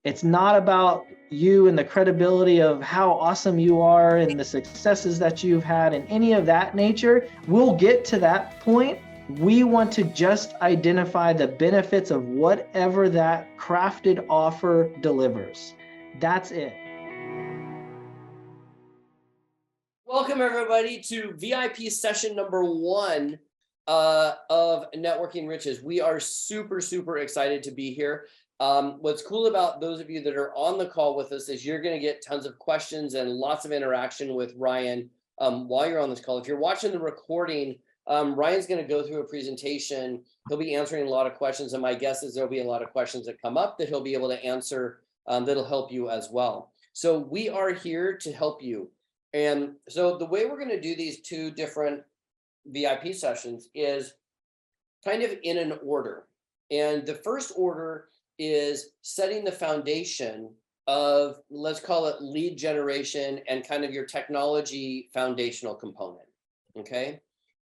It's not about you and the credibility of how awesome you are and the successes that you've had and any of that nature. We'll get to that point. We want to just identify the benefits of whatever that crafted offer delivers. That's it. Welcome everybody to VIP session number 1 of Networking Riches. We are super excited to be here. What's cool about those of you that are on the call with us is you're going to get tons of questions and lots of interaction with Ryan while you're on this call. If you're watching the recording, Ryan's going to go through a presentation. He'll be answering a lot of questions, and my guess is there'll be a lot of questions that come up that he'll be able to answer that'll help you as well. So we are here to help you. And so the way we're going to do these 2 different VIP sessions is kind of in an order. And the first order is setting the foundation of, let's call it lead generation and kind of your technology foundational component. Okay.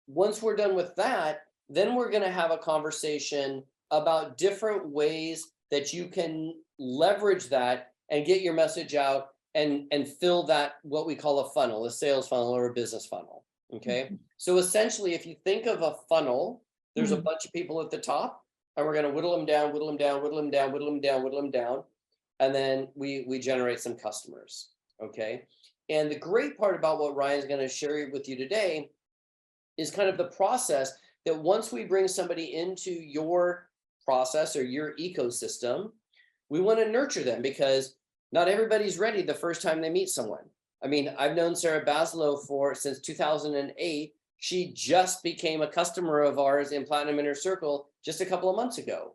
Once we're done with that, then we're going to have a conversation about different ways that you can leverage that and get your message out and fill that, what we call a funnel, a sales funnel or a business funnel. Okay. So essentially, if you think of a funnel, there's a bunch of people at the top, and we're going to whittle them down, whittle them down, whittle them down, whittle them down, whittle them down. And then we generate some customers. Okay. And the great part about what Ryan's going to share with you today is kind of the process that once we bring somebody into your process or your ecosystem, we want to nurture them, because not everybody's ready the first time they meet someone. I mean, I've known Sarah Baslow since 2008. She just became a customer of ours in Platinum Inner Circle just a couple of months ago,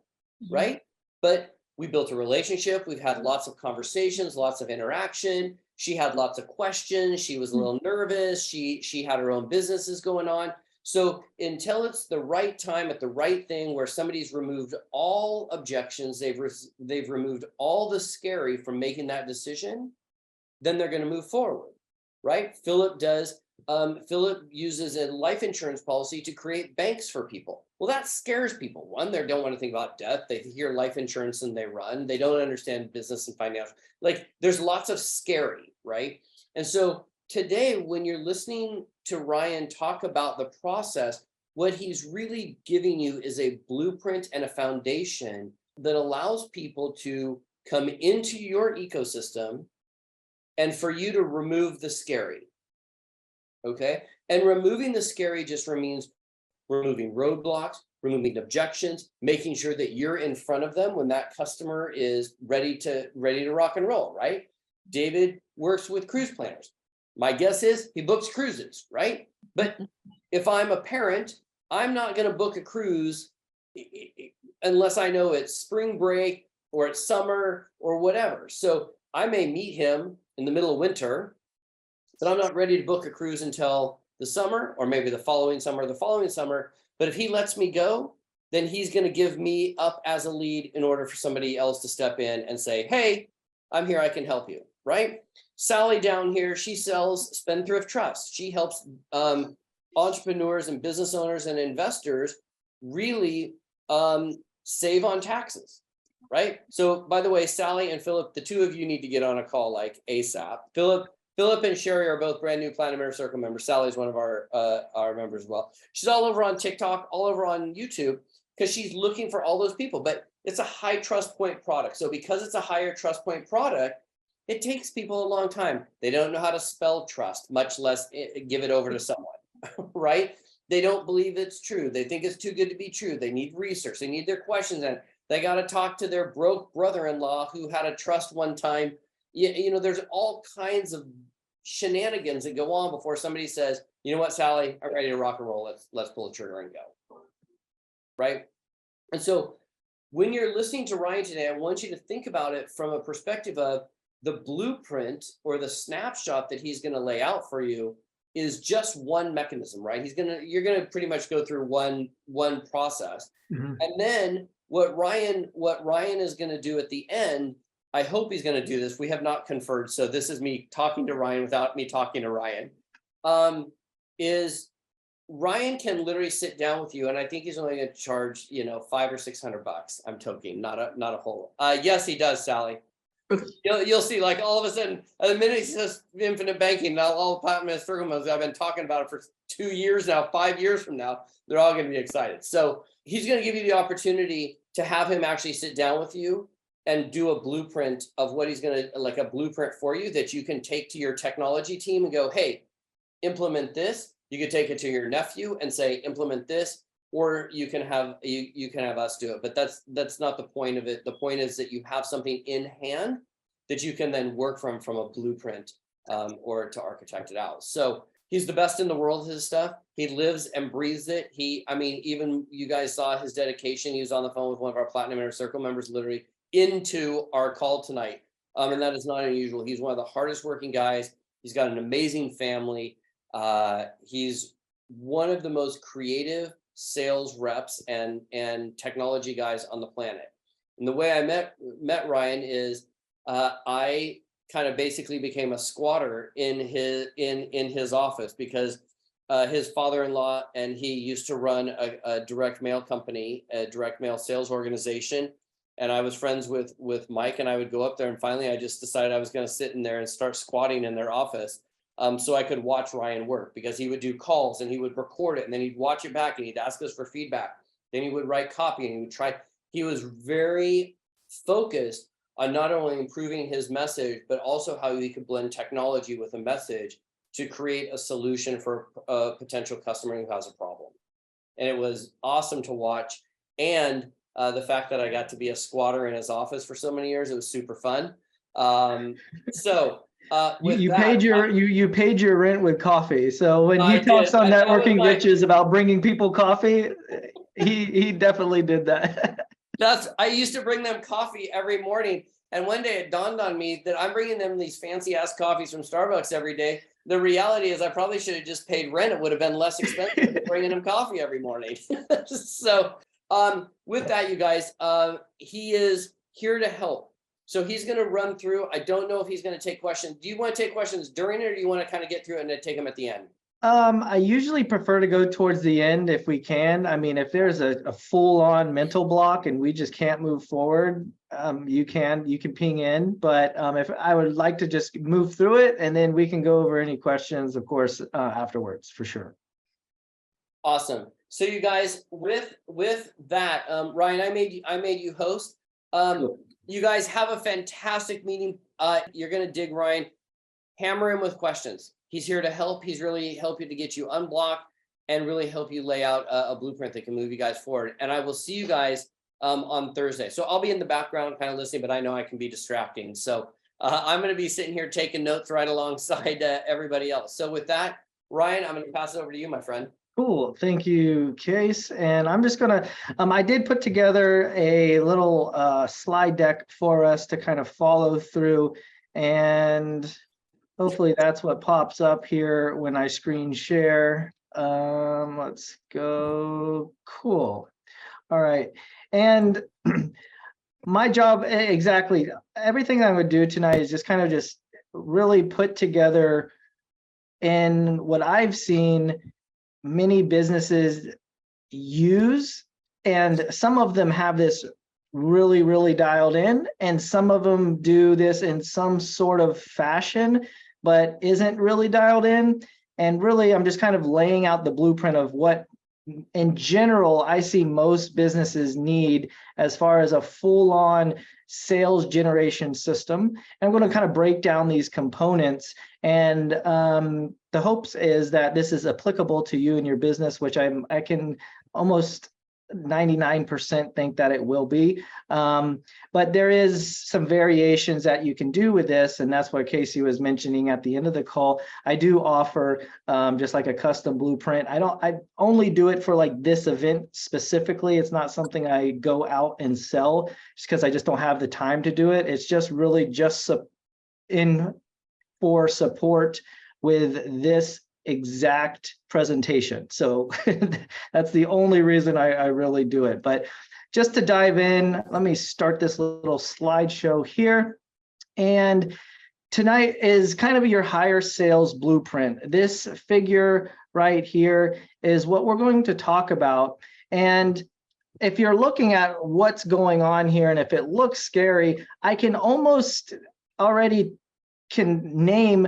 right? But we built a relationship. We've had lots of conversations, lots of interaction. She had lots of questions. She was a little nervous. She had her own businesses going on. So until it's the right time at the right thing where somebody's removed all objections, they've removed all the scary from making that decision, then they're going to move forward, right? Philip uses a life insurance policy to create banks for people. Well, that scares people. One, they don't want to think about death. They hear life insurance and they run. They don't understand business and financial. Like, there's lots of scary, right? And so today, when you're listening to Ryan talk about the process, what he's really giving you is a blueprint and a foundation that allows people to come into your ecosystem and for you to remove the scary. Okay. And removing the scary just means removing roadblocks, removing objections, making sure that you're in front of them when that customer is ready to rock and roll, right? David works with cruise planners. My guess is he books cruises, right? But if I'm a parent, I'm not going to book a cruise unless I know it's spring break or it's summer or whatever. So I may meet him in the middle of winter, but I'm not ready to book a cruise until the summer, or maybe the following summer. But if he lets me go, then he's going to give me up as a lead in order for somebody else to step in and say, hey, I'm here, I can help you, right? Sally down here, she sells Spendthrift Trust. She helps entrepreneurs and business owners and investors really save on taxes, right? So by the way, Sally and Philip, the 2 of you need to get on a call like ASAP. Philip and Sherry are both brand new Platinum Inner Circle members. Sally's one of our members as well. She's all over on TikTok, all over on YouTube, because she's looking for all those people. But it's a high trust point product. So because it's a higher trust point product, it takes people a long time. They don't know how to spell trust, much less give it over to someone, right? They don't believe it's true. They think it's too good to be true. They need research. They need their questions and they got to talk to their broke brother-in-law who had a trust one time. You know, there's all kinds of shenanigans that go on before somebody says, you know what, Sally, I'm ready to rock and roll. Let's pull the trigger and go. Right. And so when you're listening to Ryan today, I want you to think about it from a perspective of the blueprint or the snapshot that he's going to lay out for you is just one mechanism, right? You're going to pretty much go through one process. Mm-hmm. And then what Ryan is going to do at the end, I hope he's going to do this. We have not conferred. So this is me talking to Ryan without me talking to Ryan, is Ryan can literally sit down with you. And I think he's only going to charge, $500 or $600. I'm joking, not a whole. Yes, he does, Sally. You'll see, like all of a sudden, the minute he says infinite banking, now all the platinum and circle modes, I've been talking about it for 2 years now, 5 years from now, they're all going to be excited. So he's going to give you the opportunity to have him actually sit down with you and do a blueprint of what he's going to, like a blueprint for you that you can take to your technology team and go, hey, implement this. You could take it to your nephew and say, implement this, or you can have us do it. But that's not the point of it. The point is that you have something in hand that you can then work from a blueprint or to architect it out. So he's the best in the world at his stuff. He lives and breathes it. Even you guys saw his dedication. He was on the phone with one of our Platinum Inner Circle members literally into our call tonight. And that is not unusual. He's one of the hardest working guys. He's got an amazing family. He's one of the most creative sales reps and technology guys on the planet. And the way I met Ryan is I kind of basically became a squatter in his office because his father-in-law and he used to run a direct mail company, a direct mail sales organization. And I was friends with Mike, and I would go up there, and finally I just decided I was going to sit in there and start squatting in their office. So I could watch Ryan work, because he would do calls and he would record it and then he'd watch it back and he'd ask us for feedback. Then he would write copy and he would try. He was very focused on not only improving his message, but also how he could blend technology with a message to create a solution for a potential customer who has a problem. And it was awesome to watch. And the fact that I got to be a squatter in his office for so many years, it was super fun. You paid your rent with coffee. So when he talks on Networking Riches about bringing people coffee, he definitely did that. I used to bring them coffee every morning, and one day it dawned on me that I'm bringing them these fancy ass coffees from Starbucks every day. The reality is I probably should have just paid rent. It would have been less expensive than bringing them coffee every morning. So with that, you guys, he is here to help. So he's going to run through. I don't know if he's going to take questions. Do you want to take questions during it, or do you want to kind of get through it and then take them at the end? I usually prefer to go towards the end if we can. I mean, if there's a full-on mental block and we just can't move forward, you can ping in. But if I would like to just move through it, and then we can go over any questions, of course, afterwards for sure. Awesome. So you guys, with that, Ryan, I made you host. Cool. You guys have a fantastic meeting. You're going to dig Ryan. Hammer him with questions. He's here to help. He's really help you to get you unblocked and really help you lay out a blueprint that can move you guys forward. And I will see you guys on Thursday. So I'll be in the background kind of listening, but I know I can be distracting. So I'm going to be sitting here taking notes right alongside everybody else. So with that, Ryan, I'm going to pass it over to you, my friend. Cool. Thank you, Case. And I'm just going to, I did put together a little slide deck for us to kind of follow through. And hopefully that's what pops up here when I screen share. Let's go. Cool. All right. And my job, exactly, everything I would do tonight is just kind of just really put together in what I've seen many businesses use, and some of them have this really, really dialed in, and some of them do this in some sort of fashion, but isn't really dialed in. And really, I'm just kind of laying out the blueprint of what, in general, I see most businesses need as far as a full-on sales generation system. And I'm going to kind of break down these components. And the hopes is that this is applicable to you and your business, which I can almost 99% think that it will be. But there is some variations that you can do with this, and that's what Casey was mentioning at the end of the call. I do offer just like a custom blueprint. I only do it for like this event specifically. It's not something I go out and sell just because I just don't have the time to do it. It's just really just for support with this exact presentation. So that's the only reason I really do it. But just to dive in, let me start this little slideshow here. And tonight is kind of your higher sales blueprint. This figure right here is what we're going to talk about. And if you're looking at what's going on here, and if it looks scary, I can almost already can name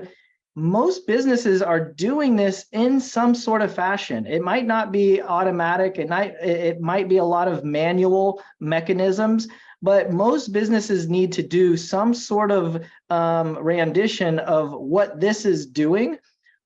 most businesses are doing this in some sort of fashion. It might not be automatic, it might be a lot of manual mechanisms, but most businesses need to do some sort of rendition of what this is doing.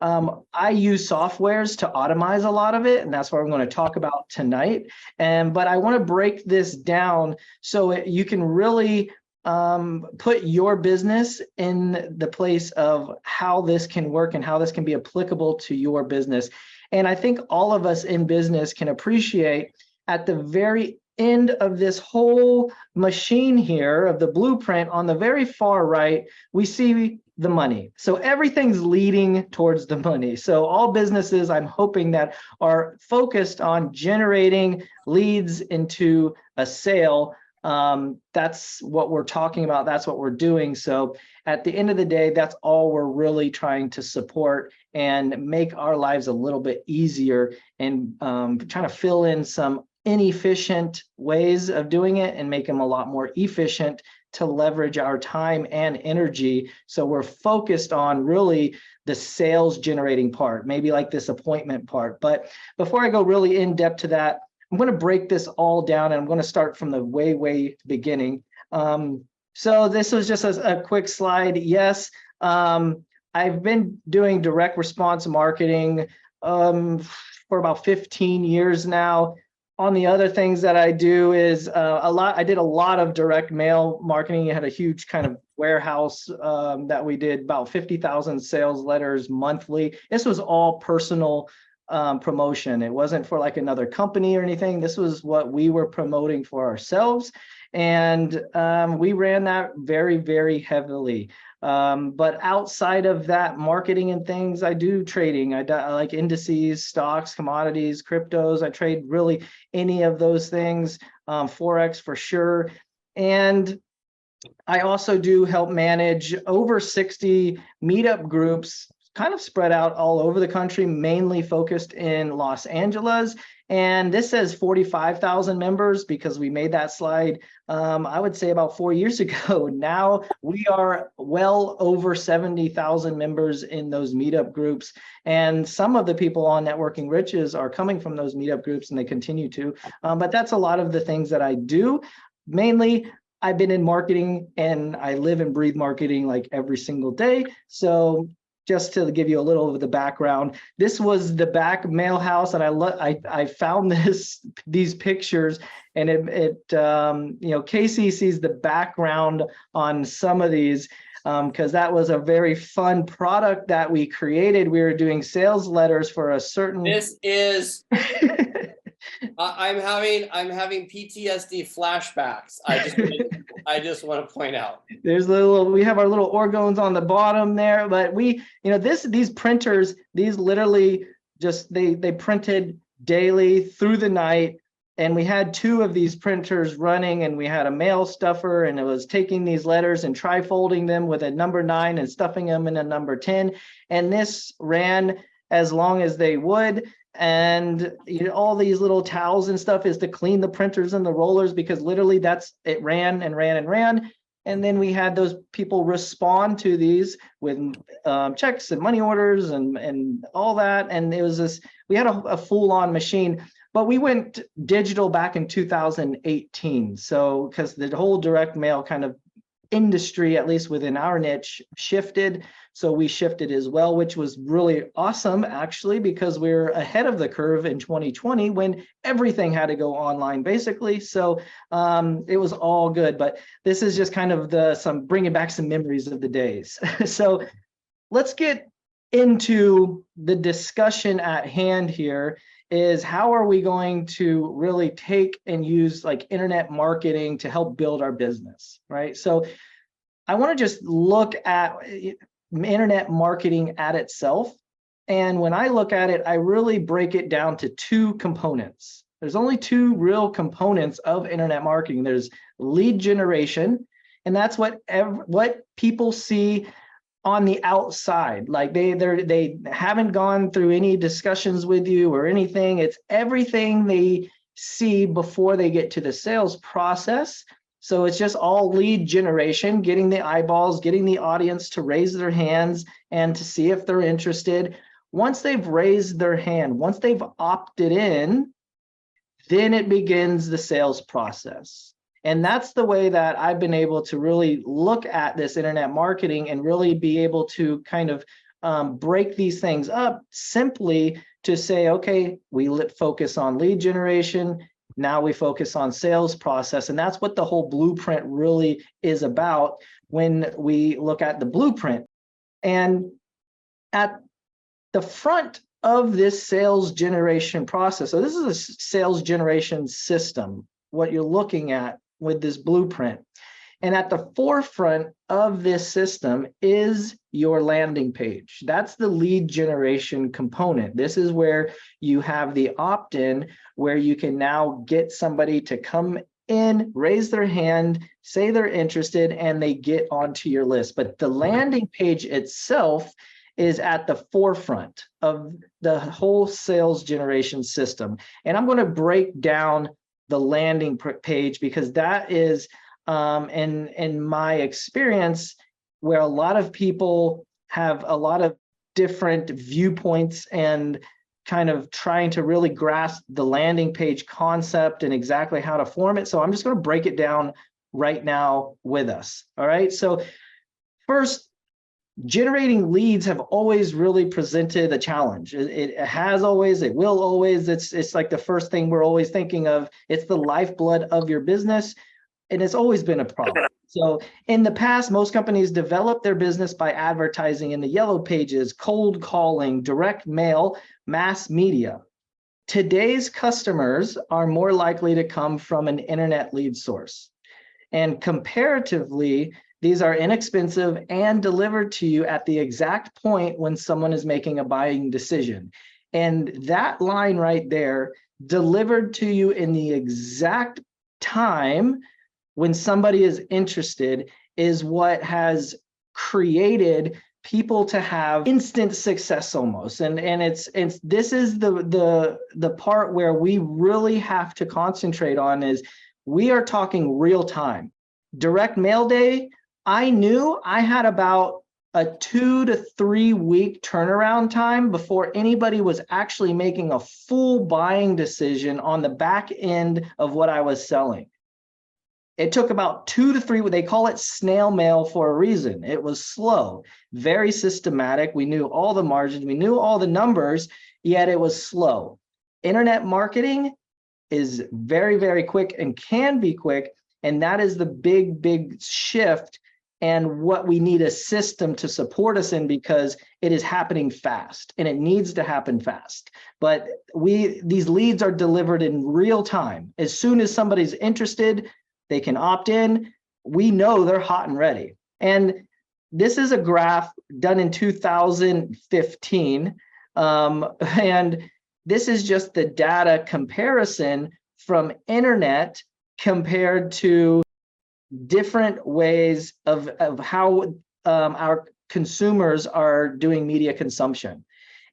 I use softwares to automate a lot of it, and that's what I'm going to talk about tonight. But I want to break this down so you can really put your business in the place of how this can work and how this can be applicable to your business. And I think all of us in business can appreciate at the very end of this whole machine here of the blueprint on the very far right, we see the money. So everything's leading towards the money. So all businesses, I'm hoping, that are focused on generating leads into a sale, that's what we're talking about. That's what we're doing. So at the end of the day, that's all we're really trying to support and make our lives a little bit easier, and trying to fill in some inefficient ways of doing it and make them a lot more efficient to leverage our time and energy. So we're focused on really the sales generating part, maybe like this appointment part. But before I go really in depth to that, I'm going to break this all down, and I'm going to start from the way beginning. So this was just a quick slide. Yes, I've been doing direct response marketing for about 15 years now. On the other things that I do is I did a lot of direct mail marketing. You had a huge kind of warehouse that we did about 50,000 sales letters monthly. This was all personal promotion. It wasn't for like another company or anything. This was what we were promoting for ourselves. And we ran that very, very heavily. But outside of that marketing and things, I do trading. I like indices, stocks, commodities, cryptos. I trade really any of those things, Forex for sure. And I also do help manage over 60 meetup groups, kind of spread out all over the country, mainly focused in Los Angeles. And this says 45,000 members because we made that slide, I would say about 4 years ago. Now we are well over 70,000 members in those meetup groups. And some of the people on Networking Riches are coming from those meetup groups, and they continue to. But that's a lot of the things that I do. Mainly, I've been in marketing, and I live and breathe marketing like every single day. So just to give you a little of the background, this was the back mail house, and I found these pictures, and Casey sees the background on some of these because that was a very fun product that we created. We were doing sales letters for a certain. This is. I'm having PTSD flashbacks. I just want to point out. There's we have our little organs on the bottom there, but these printers, these literally just they printed daily through the night, and we had 2 of these printers running, and we had a mail stuffer, and it was taking these letters and tri-folding them with a number 9 and stuffing them in a number 10, and this ran as long as they would. And all these little towels and stuff is to clean the printers and the rollers, because literally it ran and ran and ran. And then we had those people respond to these with checks and money orders and all that. And it was we had a full-on machine, but we went digital back in 2018. So because the whole direct mail kind of industry, at least within our niche, shifted. So we shifted as well, which was really awesome, actually, because we were ahead of the curve in 2020 when everything had to go online, basically. So it was all good. But this is just kind of bringing back some memories of the days. So let's get into the discussion at hand here. Is how are we going to really take and use like internet marketing to help build our business, right? So I want to just look at internet marketing at itself. And when I look at it, I really break it down to 2 components. There's only 2 real components of internet marketing. There's lead generation, and that's what people see on the outside. Like they haven't gone through any discussions with you or anything. It's everything they see before they get to the sales process. So it's just all lead generation, getting the eyeballs, getting the audience to raise their hands and to see if they're interested. Once they've raised their hand, once they've opted in, then it begins the sales process. And that's the way that I've been able to really look at this internet marketing and really be able to kind of break these things up simply to say, okay, we focus on lead generation. Now we focus on sales process. And that's what the whole blueprint really is about when we look at the blueprint. And at the front of this sales generation process, so this is a sales generation system, what you're looking at with this blueprint. And at the forefront of this system is your landing page. That's the lead generation component. This is where you have the opt-in, where you can now get somebody to come in, raise their hand, say they're interested, and they get onto your list. But the landing page itself is at the forefront of the whole sales generation system. And I'm going to break down the landing page because that is, in my experience, where a lot of people have a lot of different viewpoints and kind of trying to really grasp the landing page concept and exactly how to form it. So I'm just going to break it down right now with us. All right. So first, generating leads have always really presented a challenge. It has always, it will always. It's like the first thing we're always thinking of. It's the lifeblood of your business, and it's always been a problem. So in the past, most companies develop their business by advertising in the yellow pages, cold calling, direct mail, mass media. Today's customers are more likely to come from an internet lead source. And comparatively, these are inexpensive and delivered to you at the exact point when someone is making a buying decision. And that line right there, delivered to you in the exact time when somebody is interested, is what has created people to have instant success almost. And it's this is the part where we really have to concentrate on is we are talking real time. Direct mail day, I knew I had about a 2 to 3 week turnaround time before anybody was actually making a full buying decision on the back end of what I was selling. It took about 2 to 3, they call it snail mail for a reason. It was slow, very systematic. We knew all the margins, we knew all the numbers, yet it was slow. Internet marketing is very, very quick and can be quick. And that is the big, big shift and what we need a system to support us in, because it is happening fast and it needs to happen fast. But these leads are delivered in real time. As soon as somebody's interested, they can opt in. We know they're hot and ready. And this is a graph done in 2015. And this is just the data comparison from internet compared to different ways of how our consumers are doing media consumption.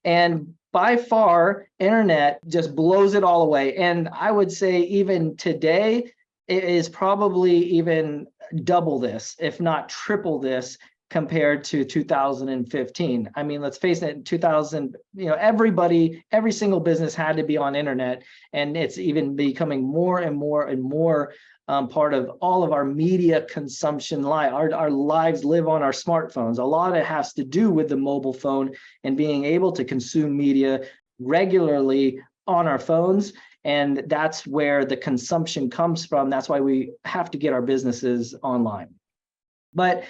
And by far, internet just blows it all away. And I would say even today, it is probably even double this, if not triple this, compared to 2015. I mean, let's face it, in 2000, every single business had to be on internet, and it's even becoming more and more and more part of all of our media consumption life. Our lives live on our smartphones. A lot of it has to do with the mobile phone and being able to consume media regularly on our phones. And that's where the consumption comes from. That's why we have to get our businesses online. But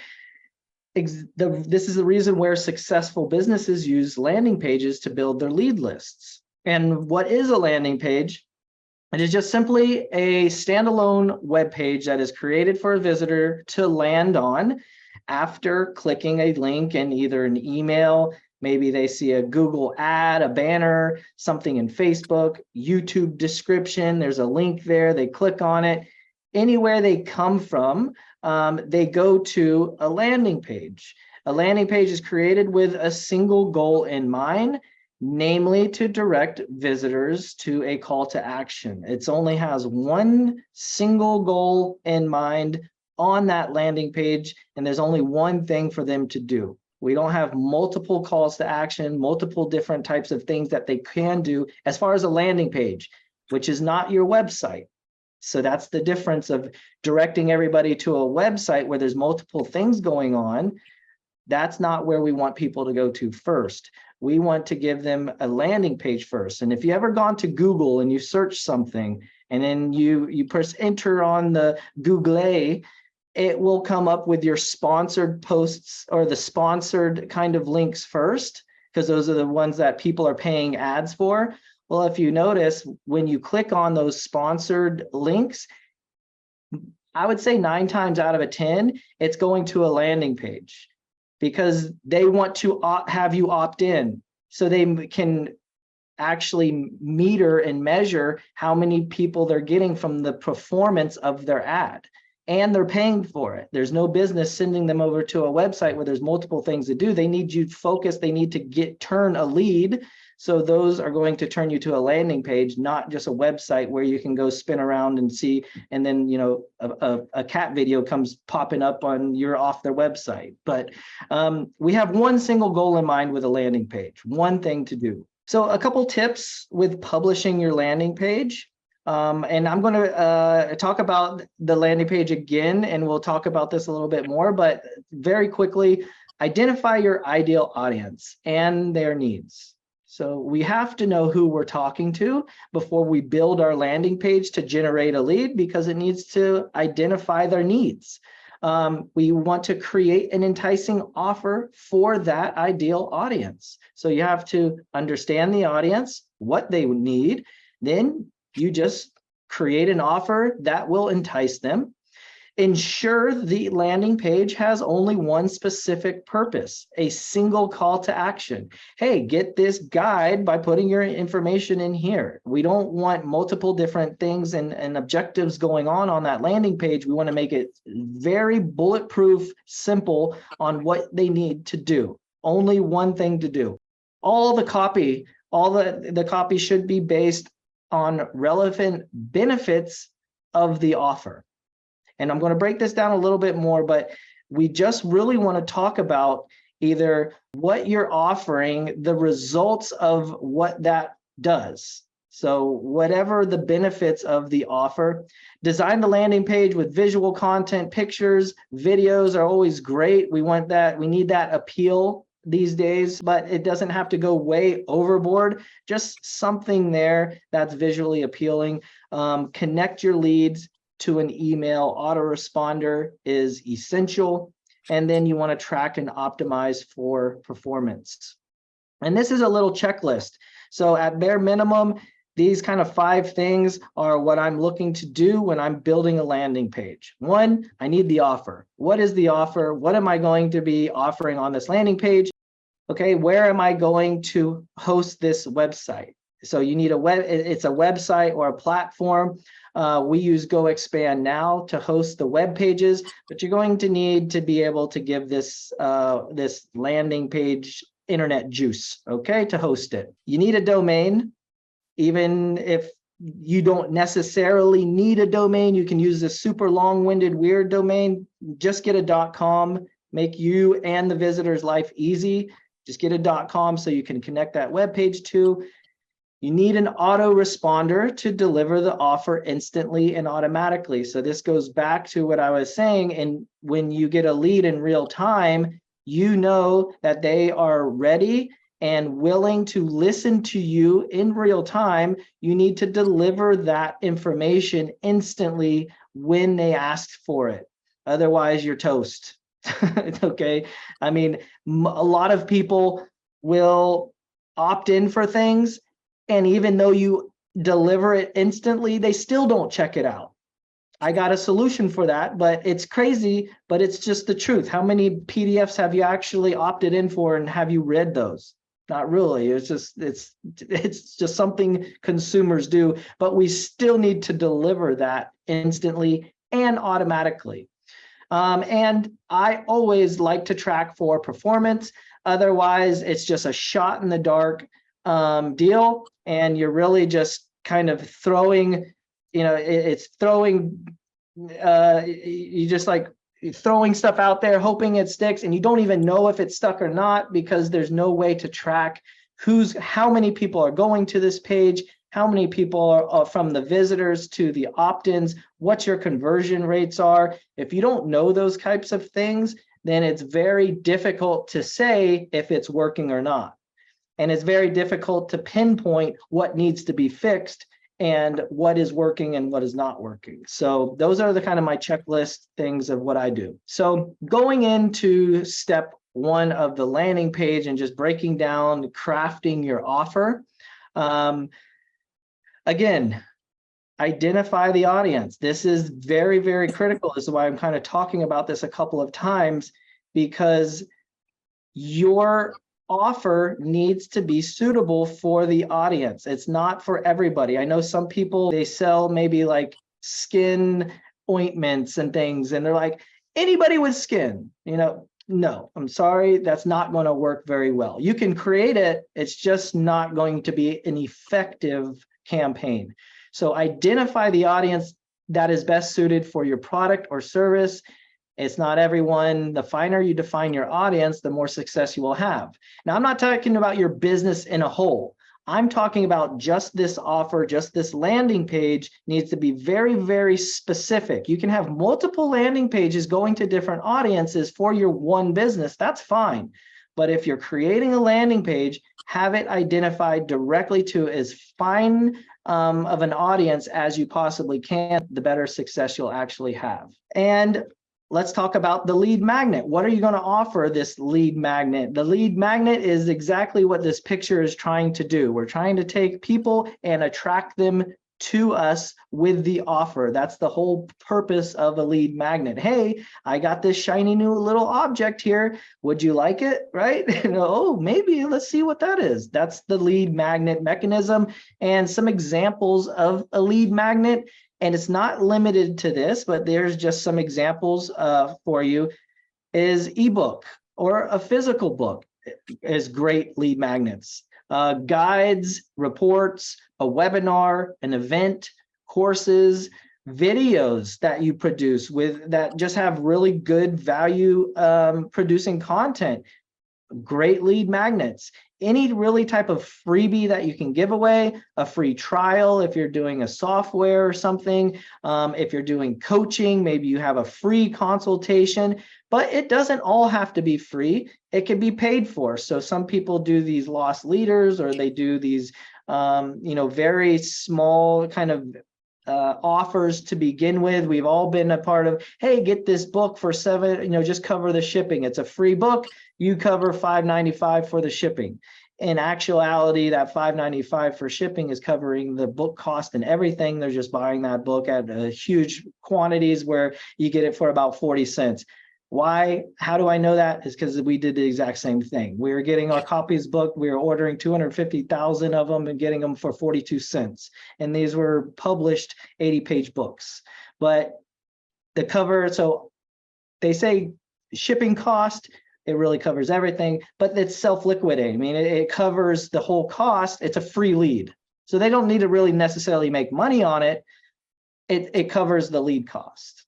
this is the reason where successful businesses use landing pages to build their lead lists. And what is a landing page? It is just simply a standalone web page that is created for a visitor to land on after clicking a link in either an email, maybe they see a Google ad, a banner, something in Facebook, YouTube description, there's a link there, they click on it. Anywhere they come from, they go to a landing page. A landing page is created with a single goal in mind. namely to direct visitors to a call to action. It only has one single goal in mind on that landing page, and there's only one thing for them to do. We don't have multiple calls to action, multiple different types of things that they can do as far as a landing page, which is not your website. So that's the difference of directing everybody to a website where there's multiple things going on. That's not where we want people to go to first. We want to give them a landing page first. And if you ever gone to Google and you search something and then you press enter on the Google, it will come up with your sponsored posts or the sponsored kind of links first, because those are the ones that people are paying ads for. Well, if you notice, when you click on those sponsored links, I would say 9 times out of 10, it's going to a landing page because they want to have you opt in so they can actually meter and measure how many people they're getting from the performance of their ad. And they're paying for it. There's no business sending them over to a website where there's multiple things to do. They need you focused. They need to turn a lead. So those are going to turn you to a landing page, not just a website where you can go spin around and see, and then a cat video comes popping up on you're off their website. But we have one single goal in mind with a landing page, one thing to do. So a couple tips with publishing your landing page. And I'm going to talk about the landing page again, and we'll talk about this a little bit more, but very quickly, identify your ideal audience and their needs. So we have to know who we're talking to before we build our landing page to generate a lead, because it needs to identify their needs. We want to create an enticing offer for that ideal audience. So you have to understand the audience, what they need, then you just create an offer that will entice them. Ensure the landing page has only one specific purpose, a single call to action. Hey, get this guide by putting your information in here. We don't want multiple different things and objectives going on that landing page. We want to make it very bulletproof, simple on what they need to do. Only one thing to do. All the copy should be based on relevant benefits of the offer. And I'm going to break this down a little bit more, but we just really want to talk about either what you're offering, the results of what that does. So whatever the benefits of the offer, design the landing page with visual content, pictures, videos are always great. We want that. We need that appeal these days, but it doesn't have to go way overboard. Just something there that's visually appealing. Connect your leads to an email autoresponder is essential. And then you want to track and optimize for performance. And this is a little checklist. So at bare minimum, these kind of 5 things are what I'm looking to do when I'm building a landing page. 1, I need the offer. What is the offer? What am I going to be offering on this landing page? Okay, where am I going to host this website? So you need it's a website or a platform. We use GoExpand now to host the web pages, but you're going to need to be able to give this landing page internet juice, okay, to host it. You need a domain. Even if you don't necessarily need a domain, you can use this super long-winded, weird domain. Just get a .com, make you and the visitor's life easy. Just get a .com so you can connect that web page to. You need an autoresponder to deliver the offer instantly and automatically. So this goes back to what I was saying. And when you get a lead in real time, you know that they are ready and willing to listen to you in real time. You need to deliver that information instantly when they ask for it. Otherwise, you're toast. Okay. I mean, a lot of people will opt in for things, and even though you deliver it instantly, they still don't check it out. I got a solution for that, but it's crazy, but it's just the truth. How many PDFs have you actually opted in for, and have you read those? Not really. It's just something consumers do, but we still need to deliver that instantly and automatically. And I always like to track for performance. Otherwise, it's just a shot in the dark. deal, and you're really just kind of throwing, it's throwing, you just like throwing stuff out there, hoping it sticks, and you don't even know if it's stuck or not because there's no way to track how many people are going to this page, how many people are from the visitors to the opt-ins, what your conversion rates are. If you don't know those types of things, then it's very difficult to say if it's working or not. And it's very difficult to pinpoint what needs to be fixed and what is working and what is not working. So those are the kind of my checklist things of what I do. So going into step one of the landing page and just breaking down, crafting your offer. Again, identify the audience. This is very, very critical. This is why I'm kind of talking about this a couple of times, because your offer needs to be suitable for the audience. It's not for everybody. I know some people, they sell maybe like skin ointments and things, and they're like, anybody with skin, no, I'm sorry, that's not going to work very well. You can create it, it's just not going to be an effective campaign. So identify the audience that is best suited for your product or service. It's not everyone. The finer you define your audience, the more success you will have. Now, I'm not talking about your business in a whole. I'm talking about just this offer, just this landing page needs to be very, very specific. You can have multiple landing pages going to different audiences for your one business. That's fine. But if you're creating a landing page, have it identified directly to as fine of an audience as you possibly can, the better success you'll actually have. And let's talk about the lead magnet. What are you going to offer this lead magnet? The lead magnet is exactly what this picture is trying to do. We're trying to take people and attract them to us with the offer. That's the whole purpose of a lead magnet. Hey, I got this shiny new little object here. Would you like it? Right? Oh, maybe let's see what that is. That's the lead magnet mechanism, and some examples of a lead magnet. And it's not limited to this, but there's just some examples for you. Is ebook or a physical book is great lead magnets. Guides, reports, a webinar, an event, courses, videos that you produce that just have really good value producing content. Great lead magnets. Any really type of freebie that you can give away, a free trial if you're doing a software or something. If you're doing coaching, maybe you have a free consultation, but it doesn't all have to be free. It can be paid for. So some people do these lost leaders, or they do these, very small kind of offers to begin with. We've all been a part of, hey, get this book for $7, just cover the shipping. It's a free book. You cover $5.95 for the shipping. In actuality, that $5.95 for shipping is covering the book cost and everything. They're just buying that book at huge quantities where you get it for about 40 cents. Why? How do I know that? Is because we did the exact same thing. We were getting our copies booked. We were ordering 250,000 of them and getting them for 42 cents. And these were published 80-page books. But the cover, so they say shipping cost, it really covers everything, but it's self-liquidating. I mean, it covers the whole cost. It's a free lead. So they don't need to really necessarily make money on it. It covers the lead cost.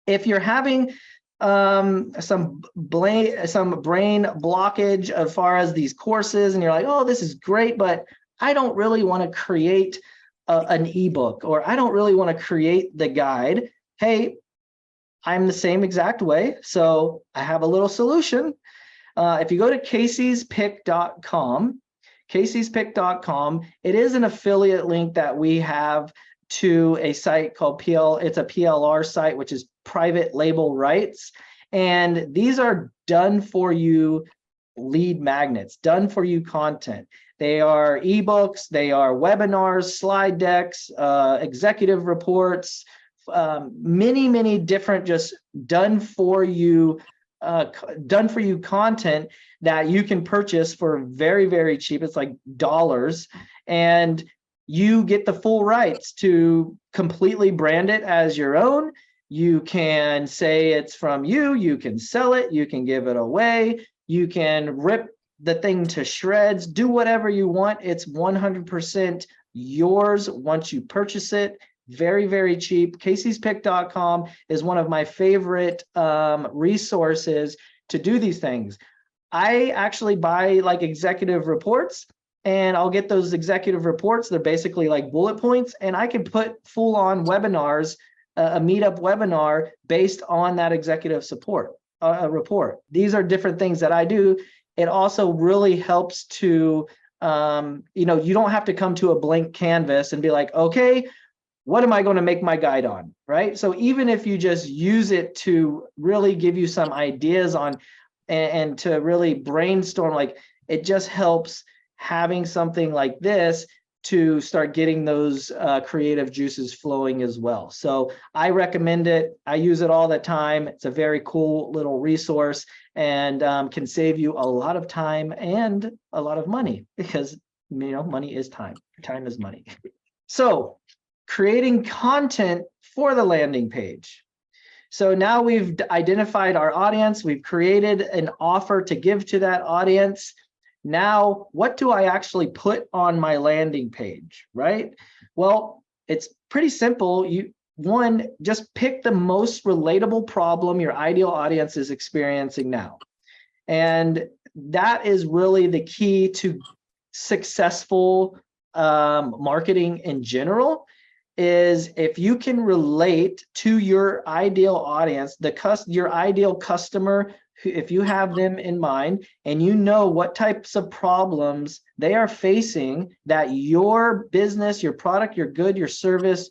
If you're having some brain blockage as far as these courses, and you're like, oh, this is great, but I don't really want to create an ebook, or I don't really want to create the guide. Hey, I'm the same exact way. So I have a little solution. If you go to Casey'sPick.com, it is an affiliate link that we have to a site called it's a PLR site, which is private label rights. And these are done for you lead magnets, done for you content. They are ebooks, they are webinars, slide decks, executive reports, many different just done for you content that you can purchase for very, very cheap. It's like dollars, and you get the full rights to completely brand it as your own. You can say it's from you, you can sell it, you can give it away, you can rip the thing to shreds, do whatever you want. It's 100% yours once you purchase it. Very, very cheap. Casey'sPick.com is one of my favorite resources to do these things. I actually buy like executive reports, and I'll get those executive reports. They're basically like bullet points, and I can put full on webinars, a meetup webinar based on that executive support report. These are different things that I do. It also really helps to, you don't have to come to a blank canvas and be like, okay, what am I going to make my guide on, right? So even if you just use it to really give you some ideas on, and to really brainstorm, like, it just helps having something like this to start getting those creative juices flowing as well. So I recommend it. I use it all the time. It's a very cool little resource, and can save you a lot of time and a lot of money, because money is time. Time is money. So creating content for the landing page. So now we've identified our audience. We've created an offer to give to that audience. Now, what do I actually put on my landing page, right? Well, it's pretty simple. One, just pick the most relatable problem your ideal audience is experiencing now. And that is really the key to successful marketing in general, is if you can relate to your ideal audience, your ideal customer, if you have them in mind and you know what types of problems they are facing, that your business, your product, your good, your service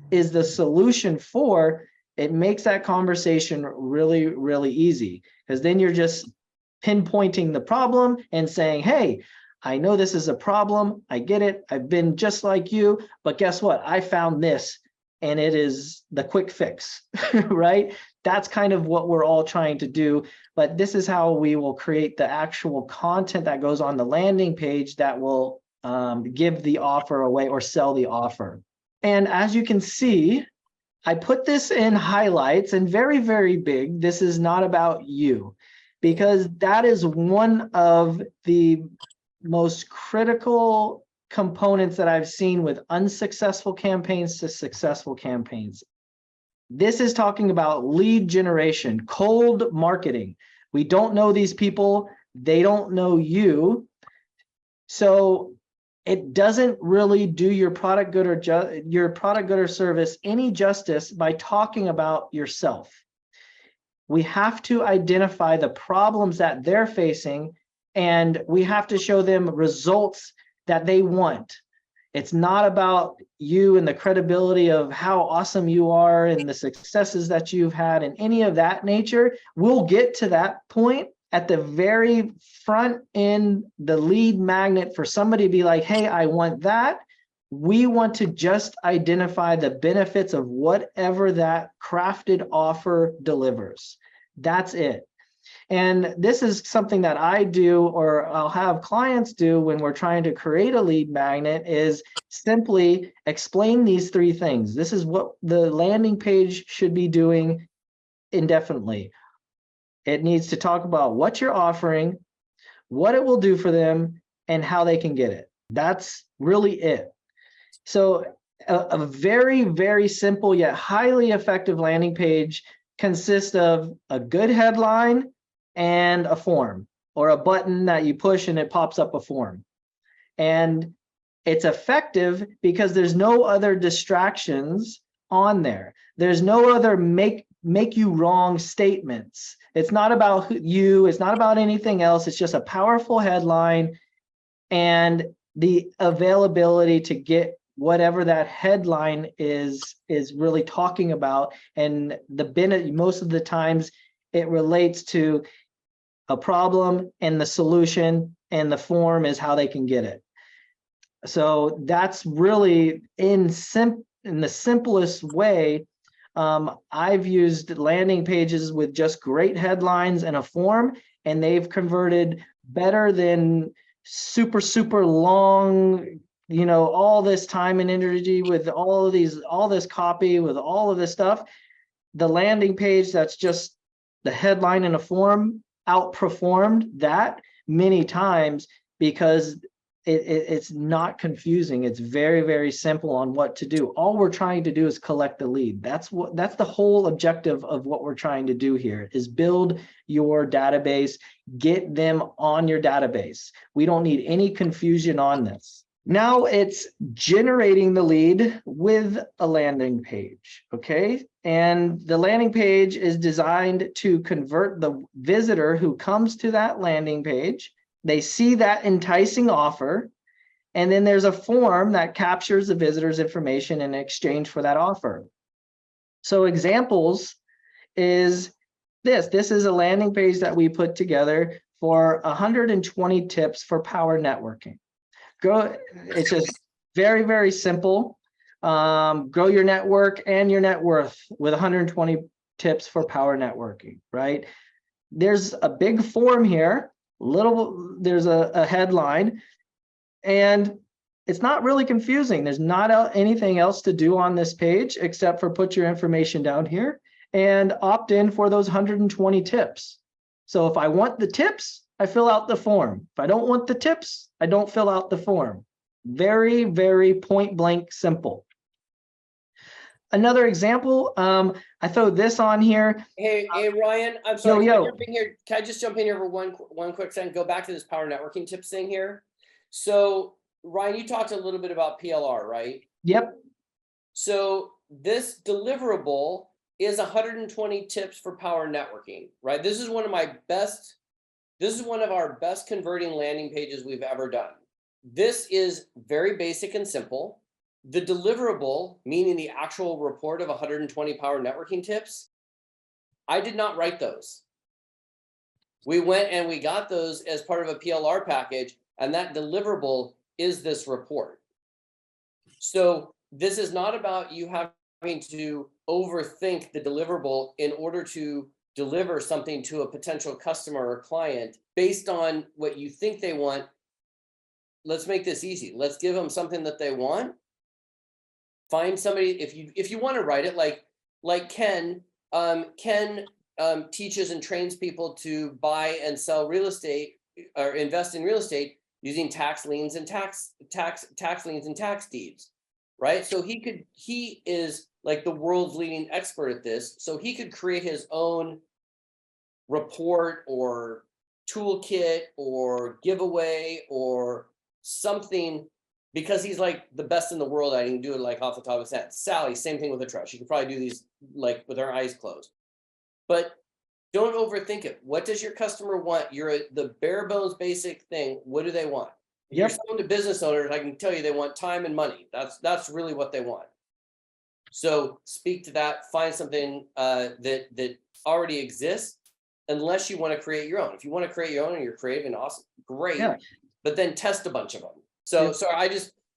is the solution for, it makes that conversation really, really easy, because then you're just pinpointing the problem and saying, hey, I know this is a problem. I get it. I've been just like you, but guess what? I found this, and it is the quick fix, right? That's kind of what we're all trying to do. But this is how we will create the actual content that goes on the landing page that will give the offer away or sell the offer. And as you can see, I put this in highlights and very, very big. This is not about you, because that is one of the most critical components that I've seen with unsuccessful campaigns to successful campaigns. This is talking about lead generation, cold marketing. We don't know these people. They don't know you. So it doesn't really do your product good or service any justice by talking about yourself. We have to identify the problems that they're facing, and we have to show them results that they want. It's not about you and the credibility of how awesome you are and the successes that you've had and any of that nature. We'll get to that point at the very front end, the lead magnet for somebody to be like, hey, I want that. We want to just identify the benefits of whatever that crafted offer delivers. That's it. And this is something that I do, or I'll have clients do when we're trying to create a lead magnet, is simply explain these three things. This is what the landing page should be doing indefinitely. It needs to talk about what you're offering, what it will do for them, and how they can get it. That's really it. So a very, very simple yet highly effective landing page consists of a good headline and a form, or a button that you push and it pops up a form. And it's effective because there's no other distractions on there. There's no other make you wrong statements. It's not about you. It's not about anything else. It's just a powerful headline and the availability to get whatever that headline is really talking about. And the benefit, most of the times it relates to a problem, and the solution, and the form is how they can get it. So that's really in the simplest way. I've used landing pages with just great headlines and a form, and they've converted better than super, super long, all this time and energy with all this copy, with all of this stuff. The landing page that's just the headline and a form outperformed that, many times because it's not confusing. It's very, very simple on what to do. All we're trying to do is collect the lead. That's the whole objective of what we're trying to do here, is build your database, get them on your database. We don't need any confusion on this. Now it's generating the lead with a landing page, okay? And the landing page is designed to convert the visitor who comes to that landing page. They see that enticing offer, and then there's a form that captures the visitor's information in exchange for that offer. So examples is this. This is a landing page that we put together for 120 tips for power networking. It's just very, very simple. Grow your network and your net worth with 120 tips for power networking, right? There's a big form here. There's a headline, and it's not really confusing. There's not anything else to do on this page except for put your information down here and opt in for those 120 tips. So if I want the tips, I fill out the form. If I don't want the tips, I don't fill out the form. Very, very point blank simple. Another example, I throw this on here. Hey, Ryan, I'm sorry. Yo. Can I just jump in here for one quick second? Go back to this power networking tips thing here. So, Ryan, you talked a little bit about PLR, right? Yep. So this deliverable is 120 tips for power networking, right? This is one of our best converting landing pages we've ever done. This is very basic and simple. The deliverable, meaning the actual report of 120 power networking tips, I did not write those. We went and we got those as part of a PLR package, and that deliverable is this report. So this is not about you having to overthink the deliverable in order to deliver something to a potential customer or client based on what you think they want. Let's make this easy. Let's give them something that they want. Find somebody, if you want to write it like Ken teaches and trains people to buy and sell real estate or invest in real estate using tax liens and tax liens and tax deeds, right? So he is like the world's leading expert at this. So he could create his own report or toolkit or giveaway or something, because he's like the best in the world. I can do it like off the top of his head. Sally, same thing with a trust. She could probably do these like with her eyes closed. But don't overthink it. What does your customer want? You're the bare bones basic thing. What do they want? If you're selling to business owners, I can tell you they want time and money. That's really what they want. So speak to that. Find something that already exists, unless you want to create your own. If you want to create your own and you're creative and awesome, great. Yeah. But then test a bunch of them. So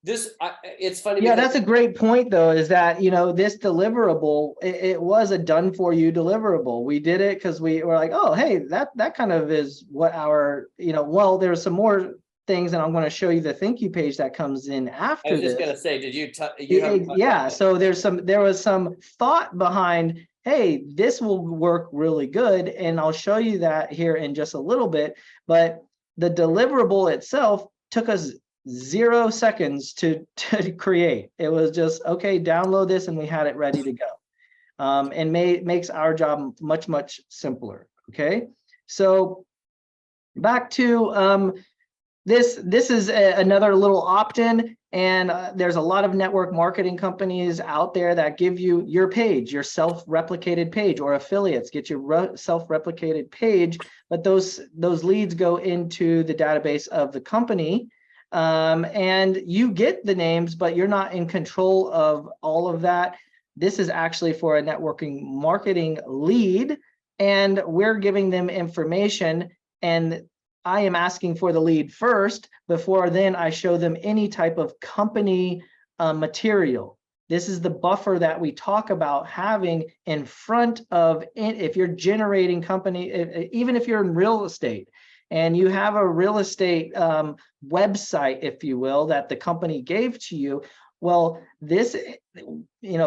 it's funny. Yeah, that's a great point though, is that, this deliverable, it was a done for you deliverable. We did it because we were like, oh, hey, that kind of is what our, well, there's some more things, and I'm going to show you the thank you page that comes in after this. I was just going to say, did you? Yeah. So there was some thought behind, hey, this will work really good. And I'll show you that here in just a little bit. But the deliverable itself took us 0 seconds to create. It was just, okay, download this, and we had it ready to go. And makes our job much, much simpler. Okay. So back to this is another little opt-in, and there's a lot of network marketing companies out there that give you your page, your self-replicated page, or affiliates get your self-replicated page, but those leads go into the database of the company, and you get the names, but you're not in control of all of that. This is actually for a networking marketing lead, and we're giving them information, and I am asking for the lead first before then I show them any type of company material. This is the buffer that we talk about having in front of, if you're generating company, even if you're in real estate and you have a real estate website, if you will, that the company gave to you. Well, this,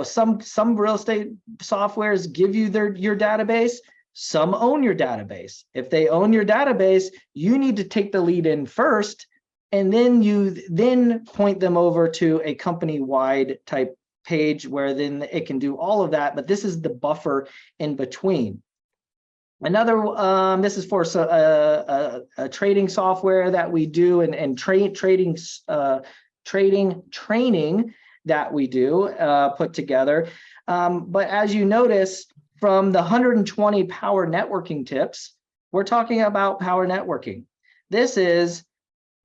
some real estate softwares give you your database. Some own your database. If they own your database, you need to take the lead in first, and then you then point them over to a company-wide type page where then it can do all of that. But this is the buffer in between. Another, this is for a trading software that we do, and trading training that we do put together. But as you notice, from the 120 power networking tips, we're talking about power networking. This is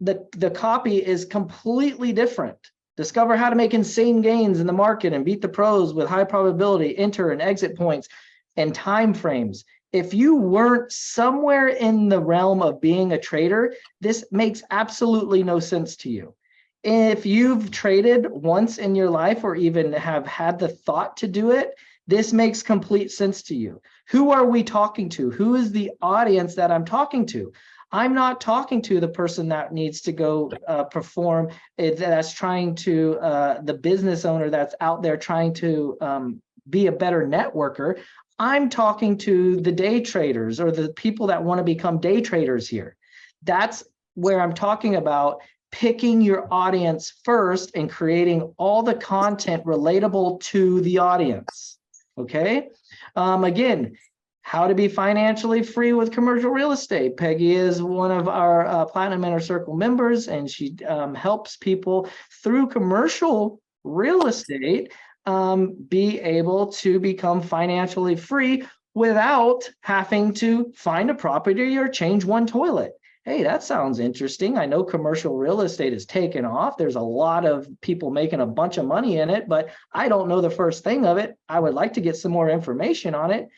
the copy is completely different. Discover how to make insane gains in the market and beat the pros with high probability, enter and exit points and time frames. If you weren't somewhere in the realm of being a trader, this makes absolutely no sense to you. If you've traded once in your life or even have had the thought to do it, this makes complete sense to you. Who are we talking to? Who is the audience that I'm talking to? I'm not talking to the person that needs to go perform, that's trying to, the business owner that's out there trying to be a better networker. I'm talking to the day traders or the people that want to become day traders here. That's where I'm talking about picking your audience first and creating all the content relatable to the audience. Okay. Again, how to be financially free with commercial real estate. Peggy is one of our Platinum Inner Circle members, and she helps people through commercial real estate be able to become financially free without having to find a property or change one toilet. Hey, that sounds interesting. I know commercial real estate is taken off. There's a lot of people making a bunch of money in it, but I don't know the first thing of it. I would like to get some more information on it.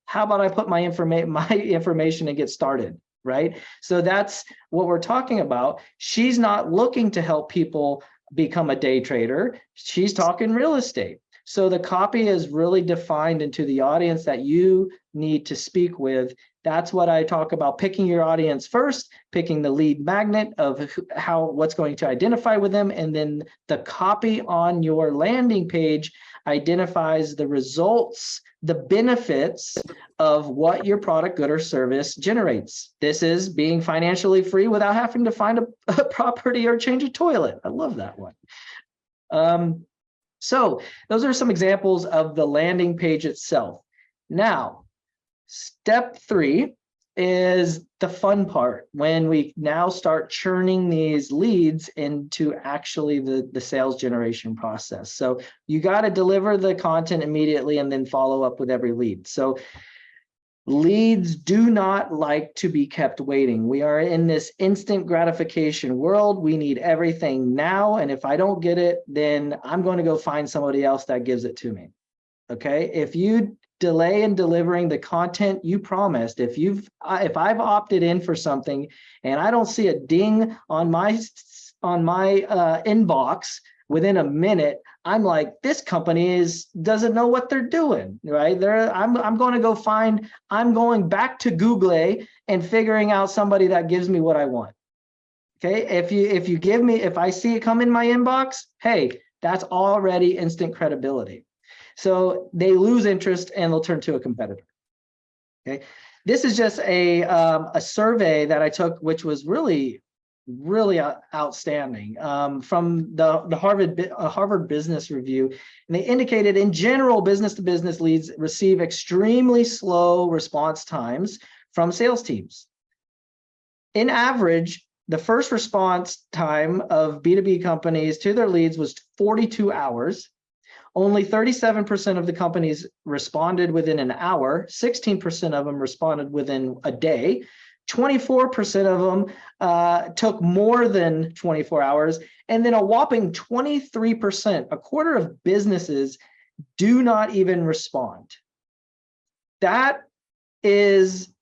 How about I put my information and get started, right? So that's what we're talking about. She's not looking to help people become a day trader. She's talking real estate. So the copy is really defined into the audience that you need to speak with. That's what I talk about, picking your audience first, picking the lead magnet of what's going to identify with them, and then the copy on your landing page identifies the results, the benefits of what your product, good, or service generates. This is being financially free without having to find a property or change a toilet. I love that one. So those are some examples of the landing page itself. Now, step 3 is the fun part, when we now start churning these leads into actually the sales generation process. So you got to deliver the content immediately and then follow up with every lead. So leads do not like to be kept waiting. We are in this instant gratification world. We need everything now. And if I don't get it, then I'm going to go find somebody else that gives it to me. Okay. If you delay in delivering the content you promised, if I've opted in for something and I don't see a ding on my inbox within a minute, I'm like, this company doesn't know what they're doing, right? I'm going back to Google and figuring out somebody that gives me what I want. Okay, if I see it come in my inbox, hey, that's already instant credibility. So they lose interest and they'll turn to a competitor. Okay, this is just a survey that I took, which was really outstanding, from the Harvard Business Review, and they indicated in general business-to-business leads receive extremely slow response times from sales teams. In average, the first response time of B2B companies to their leads was 42 hours. Only 37% of the companies responded within an hour. 16% of them responded within a day. 24% of them took more than 24 hours. And then a whopping 23%, a quarter of businesses, do not even respond. That is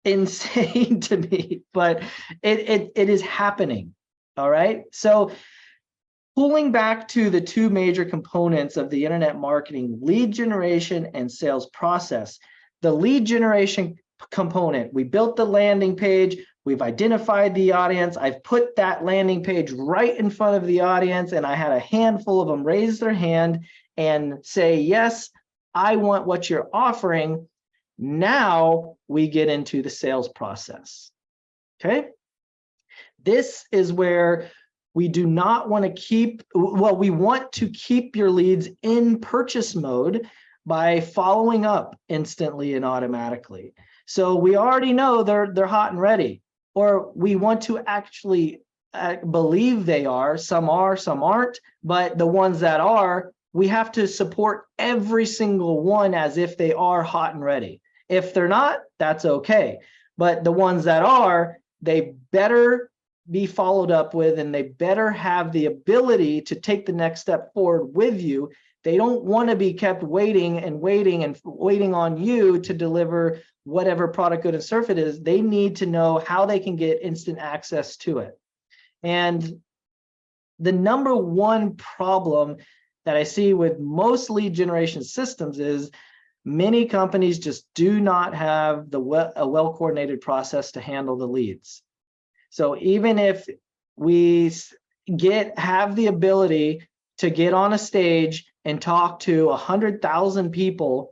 insane to me, but it is happening. All right. So pulling back to the two major components of the internet marketing, lead generation and sales process. The lead generation component, we built the landing page, we've identified the audience, I've put that landing page right in front of the audience, and I had a handful of them raise their hand and say, yes, I want what you're offering. Now we get into the sales process. Okay. This is where we do not want to keep, well, we want to keep your leads in purchase mode by following up instantly and automatically. So we already know they're hot and ready, or we want to actually believe they are. Some aren't, but the ones that are, we have to support every single one as if they are hot and ready. If they're not, that's okay. But the ones that are, they better be followed up with, and they better have the ability to take the next step forward with you. They don't want to be kept waiting on you to deliver whatever product, good, and service it is. They need to know how they can get instant access to it. And the number one problem that I see with most lead generation systems is many companies just do not have a well-coordinated process to handle the leads. So even if we have the ability to get on a stage and talk to 100,000 people,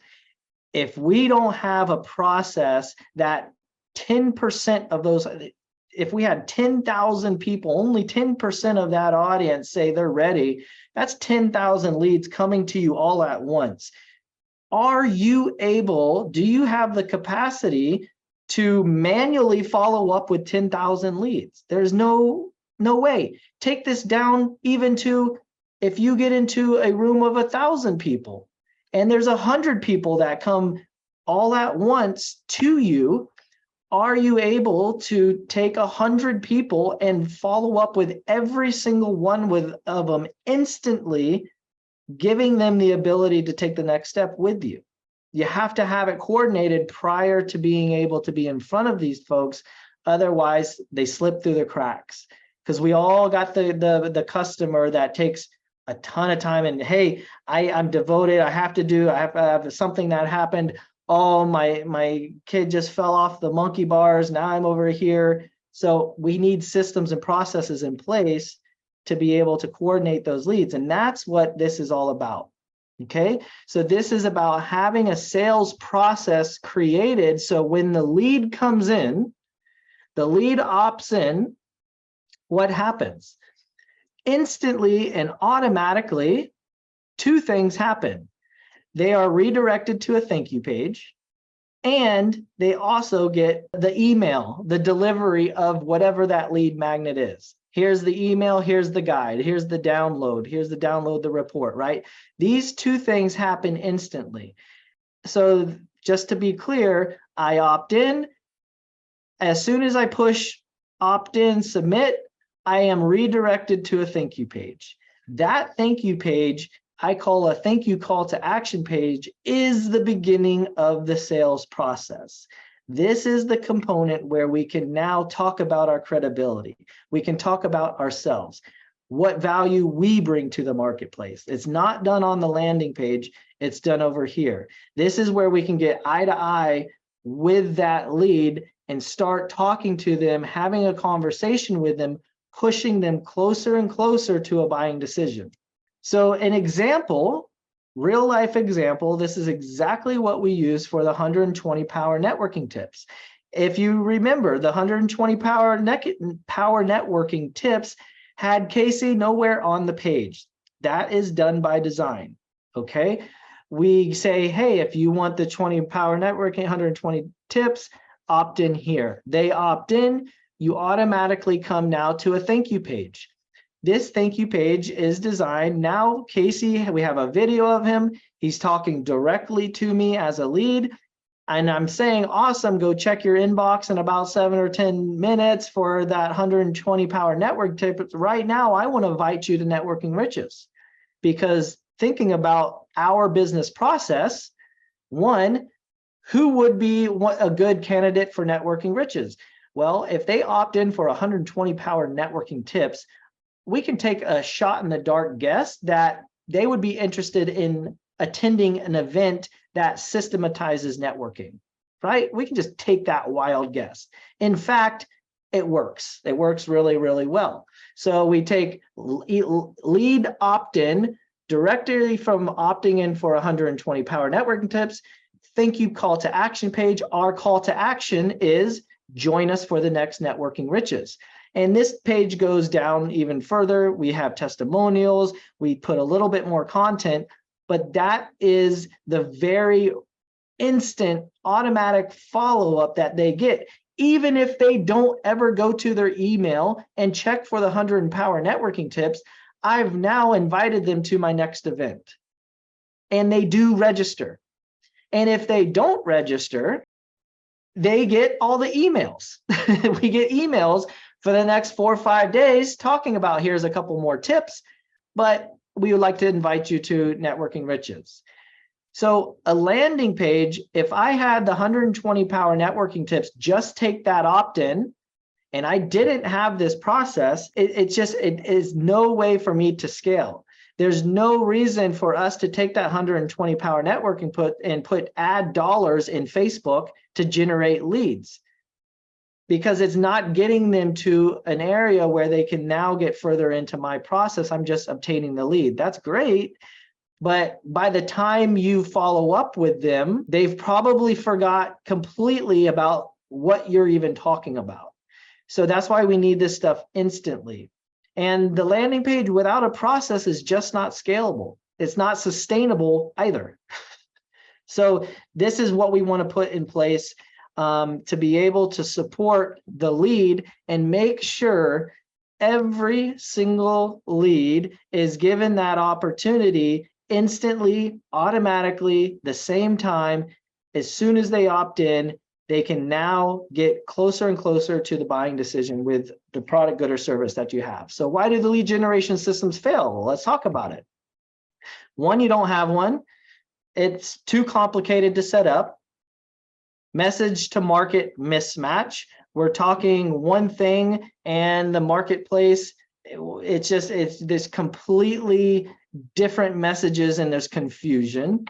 if we don't have a process that 10% of those, if we had 10,000 people, only 10% of that audience say they're ready, that's 10,000 leads coming to you all at once. Do you have the capacity to manually follow up with 10,000 leads? There's no way. Take this down even to, if you get into a room of 1,000 people and there's 100 people that come all at once to you, are you able to take 100 people and follow up with every single one of them instantly, giving them the ability to take the next step with you? You have to have it coordinated prior to being able to be in front of these folks. Otherwise, they slip through the cracks, because we all got the customer that takes a ton of time and, hey, I'm devoted. I have to have something that happened. Oh, my kid just fell off the monkey bars. Now I'm over here. So we need systems and processes in place to be able to coordinate those leads. And that's what this is all about. Okay, so this is about having a sales process created. So when the lead comes in, the lead opts in, what happens? Instantly and automatically, two things happen. They are redirected to a thank you page, and they also get the email, the delivery of whatever that lead magnet is. Here's the email, here's the guide, here's the download, the report, right? These two things happen instantly. So just to be clear, I opt in. As soon as I push opt in, submit, I am redirected to a thank you page. That thank you page, I call a thank you call to action page, is the beginning of the sales process. This is the component where we can now talk about our credibility. We can talk about ourselves, what value we bring to the marketplace. It's not done on the landing page, it's done over here. This is where we can get eye to eye with that lead and start talking to them, having a conversation with them, pushing them closer and closer to a buying decision. So an example, real life example, this is exactly what we use for the 120 power networking tips. If you remember, the 120 power networking tips had Casey nowhere on the page. That is done by design, okay? We say, hey, if you want the 20 power networking, 120 tips, opt in here. They opt in, you automatically come now to a thank you page. This thank you page is designed. Now, Casey, we have a video of him. He's talking directly to me as a lead. And I'm saying, awesome, go check your inbox in about 7 or 10 minutes for that 120 power network tip. Right now, I want to invite you to Networking Riches, because thinking about our business process, one, who would be a good candidate for Networking Riches? Well, if they opt in for 120 power networking tips, we can take a shot in the dark guess that they would be interested in attending an event that systematizes networking, right? We can just take that wild guess. In fact, it works. It works really, really well. So we take lead opt-in directly from opting in for 120 power networking tips, thank you call to action page. Our call to action is join us for the next Networking Riches. And this page goes down even further. We have testimonials. We put a little bit more content, but that is the very instant automatic follow-up that they get. Even if they don't ever go to their email and check for the 100 Empower networking tips, I've now invited them to my next event. And they do register. And if they don't register, they get all the emails. We get emails for the next 4 or 5 days talking about here's a couple more tips, but we would like to invite you to Networking Riches. So a landing page, if I had the 120 Power networking tips, just take that opt-in, and I didn't have this process, it is no way for me to scale. There's no reason for us to take that 120 Power networking put ad dollars in Facebook to generate leads, because it's not getting them to an area where they can now get further into my process. I'm just obtaining the lead. That's great. But by the time you follow up with them, they've probably forgot completely about what you're even talking about. So that's why we need this stuff instantly. And the landing page without a process is just not scalable. It's not sustainable either. So this is what we want to put in place to be able to support the lead and make sure every single lead is given that opportunity instantly, automatically, the same time. As soon as they opt in, they can now get closer and closer to the buying decision with the product, good, or service that you have. So why do the lead generation systems fail? Well, let's talk about it. One, you don't have one. It's too complicated to set up. Message to market mismatch. We're talking one thing and the marketplace, it's this completely different messages, and there's confusion.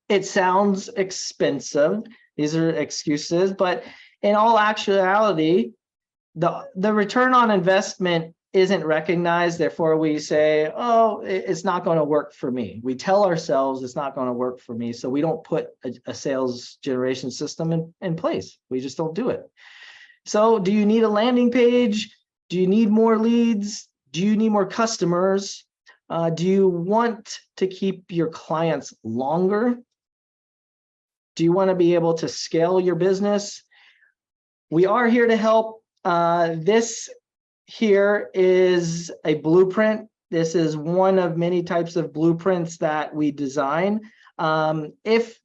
It sounds expensive. These are excuses, but in all actuality, the return on investment isn't recognized. Therefore, we say, oh, it's not going to work for me. We tell ourselves it's not going to work for me. So we don't put a sales generation system in place. We just don't do it. So do you need a landing page? Do you need more leads? Do you need more customers? Do you want to keep your clients longer? Do you want to be able to scale your business? We are here to help. This here is a blueprint. This is one of many types of blueprints that we design. If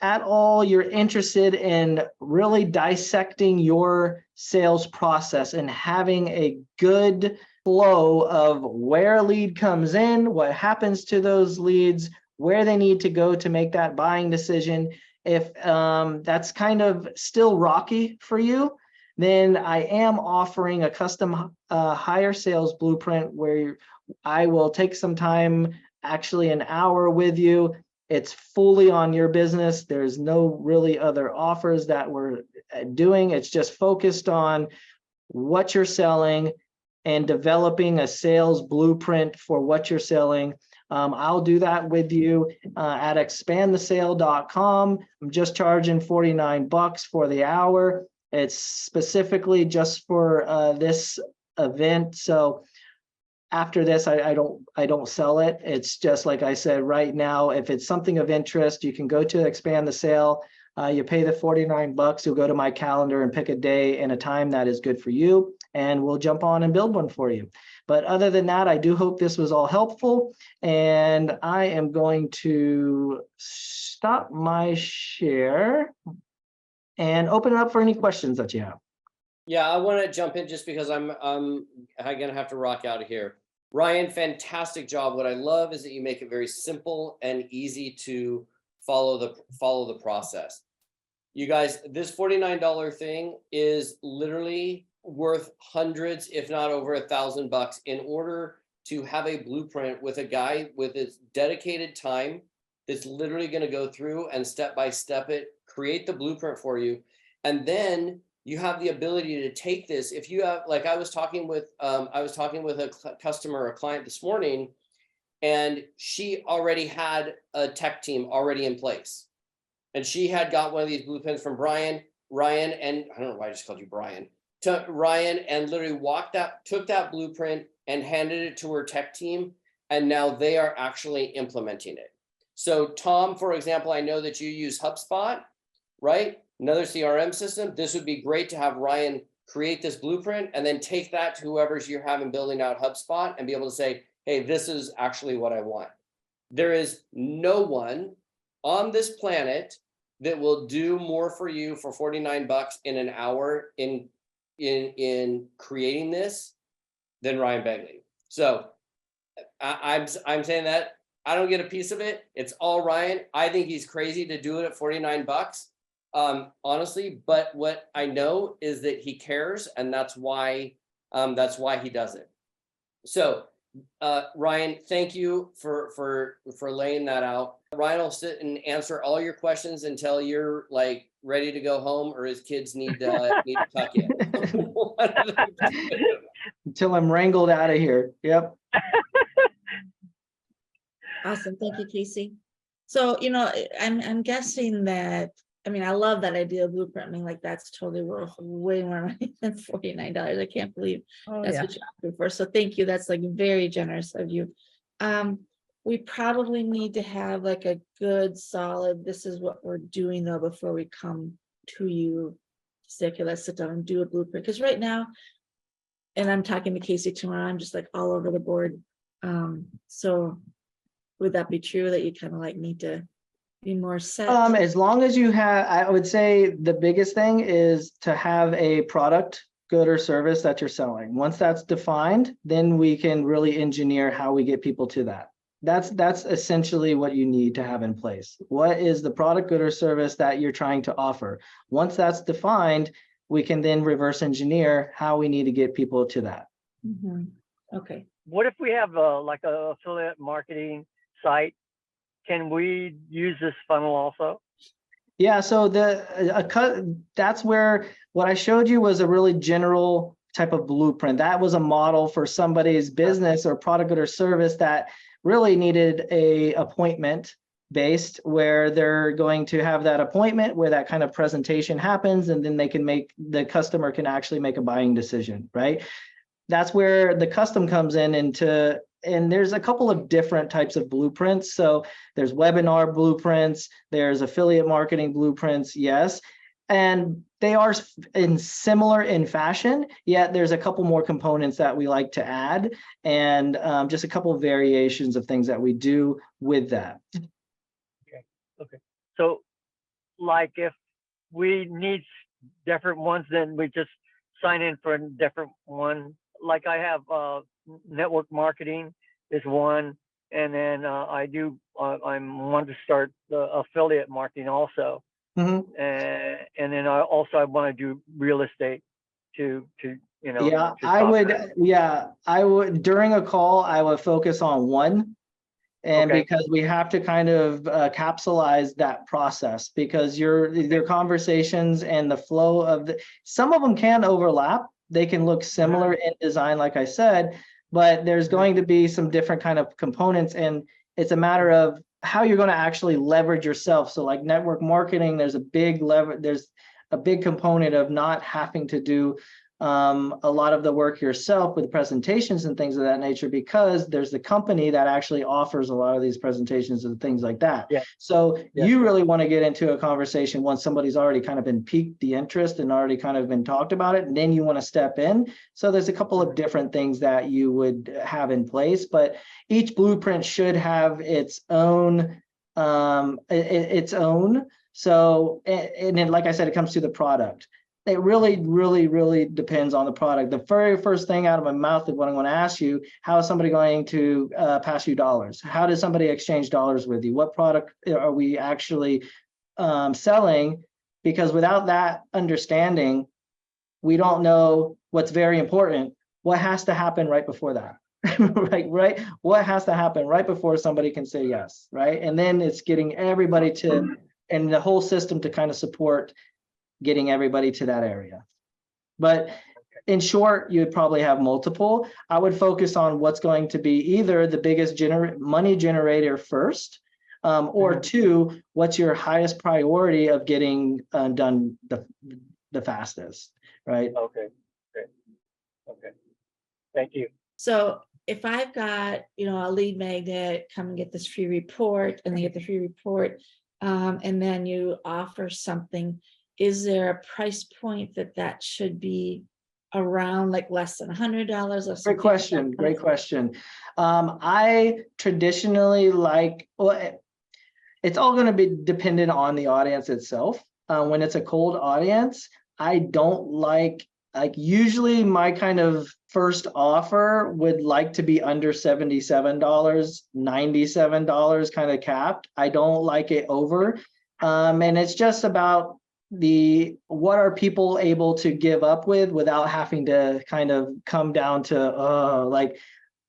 at all you're interested in really dissecting your sales process and having a good flow of where a lead comes in, what happens to those leads, where they need to go to make that buying decision, if that's kind of still rocky for you, then I am offering a custom higher sales blueprint where I will take some time, actually an hour with you. It's fully on your business. There's no really other offers that we're doing. It's just focused on what you're selling and developing a sales blueprint for what you're selling. I'll do that with you at expandthesale.com. I'm just charging $49 for the hour. It's specifically just for this event. So after this, I don't sell it. It's just like I said, right now, if it's something of interest, you can go to Expand the Sale. You pay the $49. You'll go to my calendar and pick a day and a time that is good for you, and we'll jump on and build one for you. But other than that, I do hope this was all helpful, and I am going to stop my share and open it up for any questions that you have. Yeah, I want to jump in just because I'm gonna have to rock out of here. Ryan, fantastic job. What I love is that you make it very simple and easy to follow the process. You guys, this $49 thing is literally worth hundreds, if not over $1,000, in order to have a blueprint with a guy with his dedicated time that's literally going to go through and step by step it, create the blueprint for you, and then you have the ability to take this. If you have, like I was talking with a customer, a client this morning, and she already had a tech team already in place. and she had got one of these blueprints from Ryan, and I don't know why I just called you Brian, to Ryan, and literally took that blueprint and handed it to her tech team, and now they are actually implementing it. So Tom, for example, I know that you use HubSpot, right? Another CRM system. This would be great to have Ryan create this blueprint and then take that to whoever's you're having building out HubSpot and be able to say, hey, this is actually what I want. There is no one on this planet that will do more for you for $49 in an hour in creating this than Ryan Begley. So I'm saying that I don't get a piece of it. It's all Ryan. I think he's crazy to do it at $49. Honestly, but what I know is that he cares, and that's why he does it. So, Ryan, thank you for laying that out. Ryan will sit and answer all your questions until you're like ready to go home, or his kids need to tuck in. Until I'm wrangled out of here. Yep. Awesome. Thank you, Casey. So, I'm guessing that, I love that idea of blueprint. Like that's totally worth way more money than $49. I can't believe that's what you offered for. So thank you. That's like very generous of you. We probably need to have like a good solid, this is what we're doing though, before we come to you. Say, okay, let's sit down and do a blueprint. Because right now, and I'm talking to Casey tomorrow, I'm just like all over the board. So would that be true that you kind of like need to be more set? As long as you have, I would say the biggest thing is to have a product, good or service that you're selling. Once that's defined, then we can really engineer how we get people to that. That's essentially what you need to have in place. What is the product, good or service that you're trying to offer? Once that's defined, we can then reverse engineer how we need to get people to that. Mm-hmm. Okay. What if we have like a affiliate marketing site? Can we use this funnel also? Yeah, so that's where what I showed you was a really general type of blueprint. That was a model for somebody's business or product or service that really needed a appointment based, where they're going to have that appointment where that kind of presentation happens, and then the customer can actually make a buying decision, right? That's where the custom comes in and there's a couple of different types of blueprints. So there's webinar blueprints, there's affiliate marketing blueprints, yes. And they are similar in fashion, yet there's a couple more components that we like to add, and just a couple of variations of things that we do with that. Okay. So like if we need different ones, then we just sign in for a different one. Like I have network marketing is one, and then I want to start the affiliate marketing also. Mm-hmm. And then I want to do real estate to I would during a call I would focus on one, and because we have to kind of capsulize that process, because their conversations and the flow of some of them can overlap. They can look similar in design, like I said, but there's going to be some different kind of components, and it's a matter of how you're going to actually leverage yourself. So like network marketing, there's a big component of not having to do a lot of the work yourself with presentations and things of that nature, because there's the company that actually offers a lot of these presentations and things like that. Yeah. So you really want to get into a conversation once somebody's already kind of been piqued the interest and already kind of been talked about it, and then you want to step in. So there's a couple of different things that you would have in place, but each blueprint should have its own. So, and then, like I said, it comes to the product. It really, really, really depends on the product. The very first thing out of my mouth is what I'm going to ask you: how is somebody going to pass you dollars? How does somebody exchange dollars with you? What product are we actually selling? Because without that understanding, we don't know what's very important. What has to happen right before that? right? What has to happen right before somebody can say yes, right? And then it's getting everybody and the whole system to kind of support getting everybody to that area. But in short, you would probably have multiple. I would focus on what's going to be either the biggest money generator first, Or two, what's your highest priority of getting done the fastest, right? Okay. Great. Okay. Thank you. So if I've got, a lead magnet, come and get this free report, and they get the free report, and then you offer something, is there a price point that should be around, like less than $100? Great question. Great question. I traditionally it's all going to be dependent on the audience itself. When it's a cold audience, I don't like usually my kind of first offer would like to be under $77, $97 kind of capped. I don't like it over. And it's just about what are people able to give up with without having to kind of come down to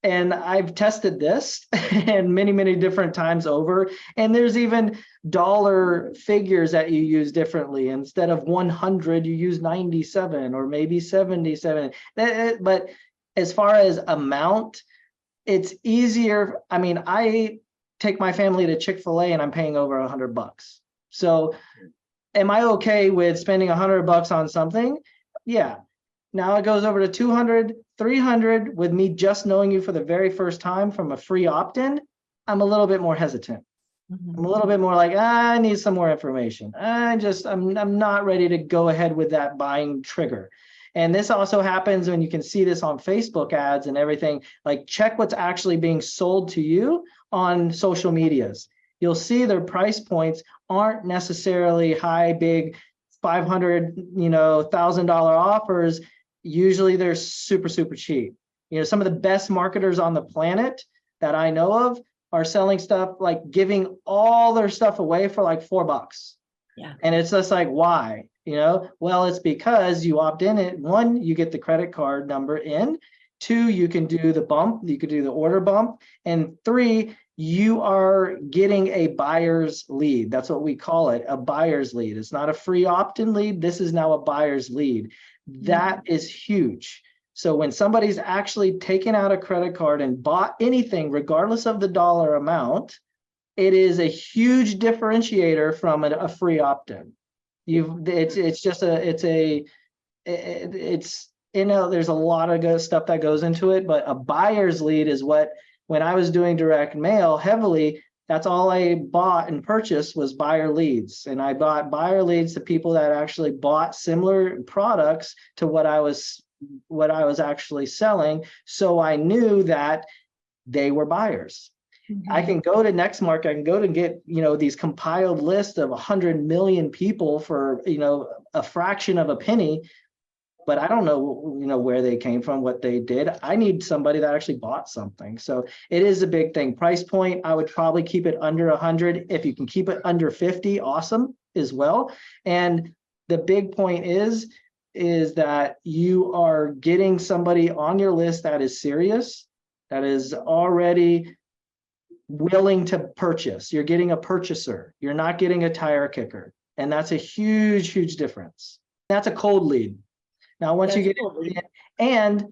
and I've tested this and many, many different times over. And there's even dollar figures that you use differently. Instead of 100, you use 97 or maybe 77. But as far as amount, it's easier. I mean, I take my family to Chick-fil-A and I'm paying over $100. So am I okay with spending $100 on something? Yeah. Now it goes over to 200, 300 with me just knowing you for the very first time from a free opt-in. I'm a little bit more hesitant. I'm a little bit more like, I need some more information. I'm not ready to go ahead with that buying trigger. And this also happens when you can see this on Facebook ads and everything, like check what's actually being sold to you on social medias. You'll see their price points aren't necessarily high, big $500, $1,000 offers. Usually they're super, super cheap. Some of the best marketers on the planet that I know of are selling stuff like giving all their stuff away for like $4. Yeah. And it's just like, why? Well, it's because you opt in it. One, you get the credit card number in. Two, you can do the bump. You could do the order bump. And three, you are getting a buyer's lead. That's what we call it, a buyer's lead. It's not a free opt-in lead. This is now a buyer's lead. That is huge. So when somebody's actually taken out a credit card and bought anything, regardless of the dollar amount, it is a huge differentiator from a free opt-in. There's a lot of good stuff that goes into it, but a buyer's lead is what, when I was doing direct mail heavily, that's all I bought and purchased was buyer leads. And I bought buyer leads to people that actually bought similar products to what I was actually selling. So I knew that they were buyers. I can go to Nextmark, I can go to get, these compiled lists of 100 million people for, a fraction of a penny, but I don't know, where they came from, what they did. I need somebody that actually bought something. So it is a big thing. Price point, I would probably keep it under 100. If you can keep it under 50, awesome as well. And the big point is that you are getting somebody on your list that is serious, that is already willing to purchase. You're getting a purchaser. You're not getting a tire kicker. And that's a huge, huge difference. That's a cold lead. Now, once you get it, and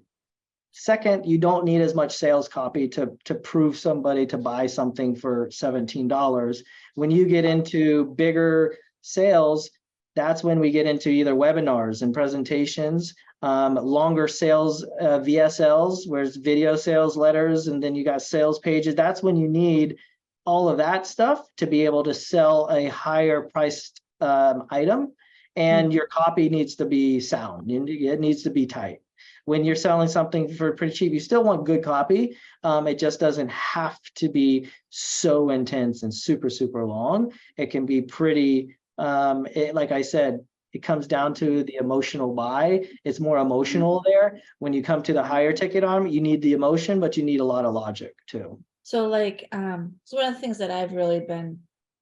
second, you don't need as much sales copy to prove somebody to buy something for $17. When you get into bigger sales, that's when we get into either webinars and presentations, longer sales VSLs, where it's video sales letters, and then you got sales pages. That's when you need all of that stuff to be able to sell a higher priced item. And your copy needs to be sound. It needs to be tight. When you're selling something for pretty cheap, you still want good copy. It just doesn't have to be so intense and super, super long. It can be pretty, like I said, it comes down to the emotional buy. It's more emotional there. When you come to the higher ticket arm, you need the emotion, but you need a lot of logic too. So so one of the things that I've really been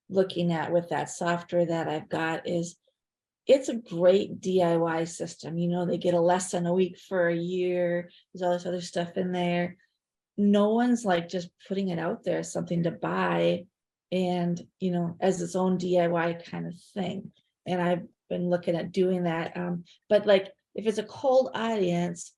looking at with that software that I've got is, it's a great DIY system. They get a lesson a week for a year. There's all this other stuff in there. No one's like just putting it out there as something to buy and, as its own DIY kind of thing. And I've been looking at doing that. But like, if it's a cold audience,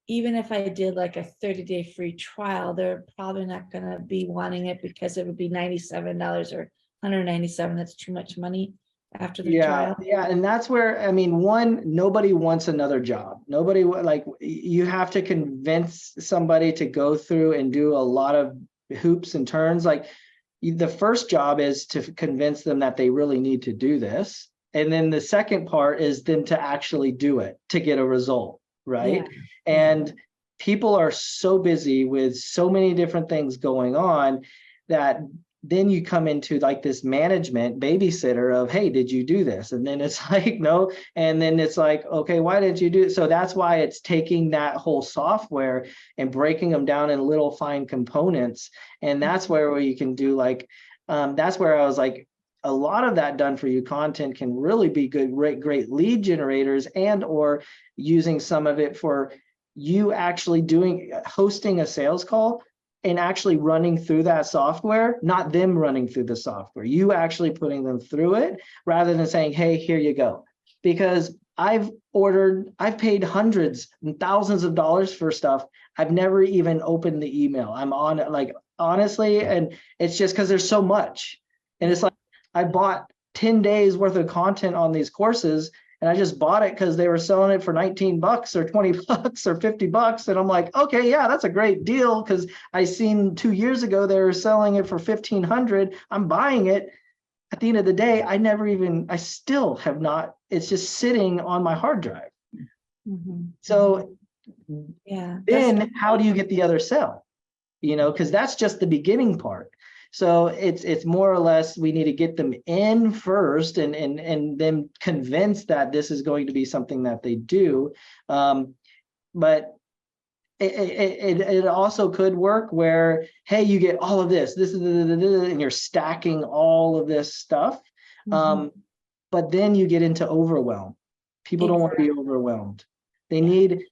even if I did like a 30-day free trial, they're probably not gonna be wanting it because it would be $97 or $197. That's too much money after the trial. Yeah, and that's where, I mean, one, nobody wants another job. Nobody like, you have to convince somebody to go through and do a lot of hoops and turns. Like, the first job is to convince them that they really need to do this, and then the second part is them to actually do it to get a result, right? Yeah. And people are so busy with so many different things going on that then you come into like this management babysitter of, hey, did you do this? And then it's like, no. And then it's like, okay, why didn't you do it? So that's why it's taking that whole software and breaking them down in little fine components. And that's where you can do like, that's where I was like, a lot of that done for you content can really be good, great lead generators, and or using some of it for you actually hosting a sales call and actually running through that software, not them running through the software, you actually putting them through it rather than saying, hey, here you go. Because I've paid hundreds and thousands of dollars for stuff. I've never even opened the email. I'm on it, like, honestly, and it's just because there's so much. And it's like, I bought 10 days worth of content on these courses, and I just bought it because they were selling it for 19 bucks or 20 bucks or 50 bucks. And I'm like, okay, yeah, that's a great deal, because I seen 2 years ago they were selling it for 1,500. I'm buying it. At the end of the day, I still have not, it's just sitting on my hard drive. So Yeah. then how do you get the other sale? You know, because that's just the beginning part. So it's more or less, we need to get them in first and then convince that this is going to be something that they do. But it also could work where, hey, you get all of this is, and you're stacking all of this stuff. But then you get into overwhelm. People don't want to be overwhelmed. They need,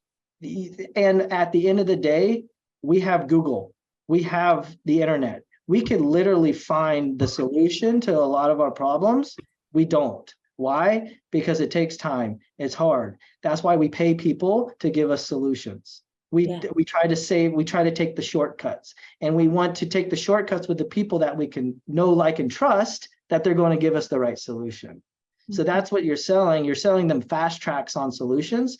and at the end of the day, we have Google, we have the internet. We could literally find the solution to a lot of our problems. We don't. Why? Because it takes time. It's hard. That's why we pay people to give us solutions. We try to take the shortcuts, and we want to take the shortcuts with the people that we can know, like, and trust that they're going to give us the right solution. So that's what you're selling. You're selling them fast tracks on solutions.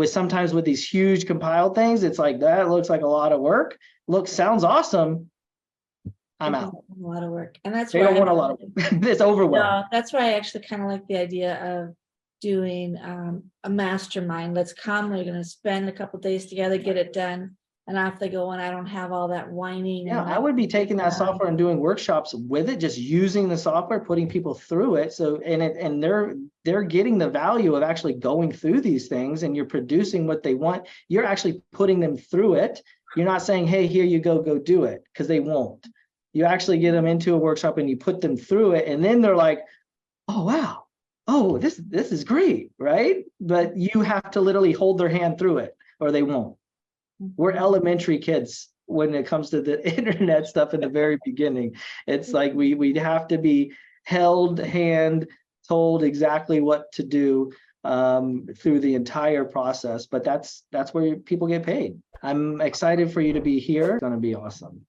Sometimes with these huge compiled things, it's like, that looks like a lot of work. Sounds awesome. I'm out. A lot of work, and that's They don't want a lot of it's overwhelming. That's why I actually kind of like the idea of doing a mastermind. Let's come. We're going to spend a couple days together, get it done, and off they go. And I don't have all that whining. Yeah, I would be taking that software and doing workshops with it, just using the software, putting people through it. So and they're getting the value of actually going through these things, and you're producing what they want. You're actually putting them through it. You're not saying, hey, here you go do it, because they won't. You actually get them into a workshop and you put them through it, and then they're like, oh, wow. Oh, this is great, right? But you have to literally hold their hand through it, or they won't. We're elementary kids when it comes to the internet stuff in the very beginning. It's like we'd have to be held hand, told exactly what to do through the entire process. But that's where people get paid. I'm excited for you to be here. It's going to be awesome.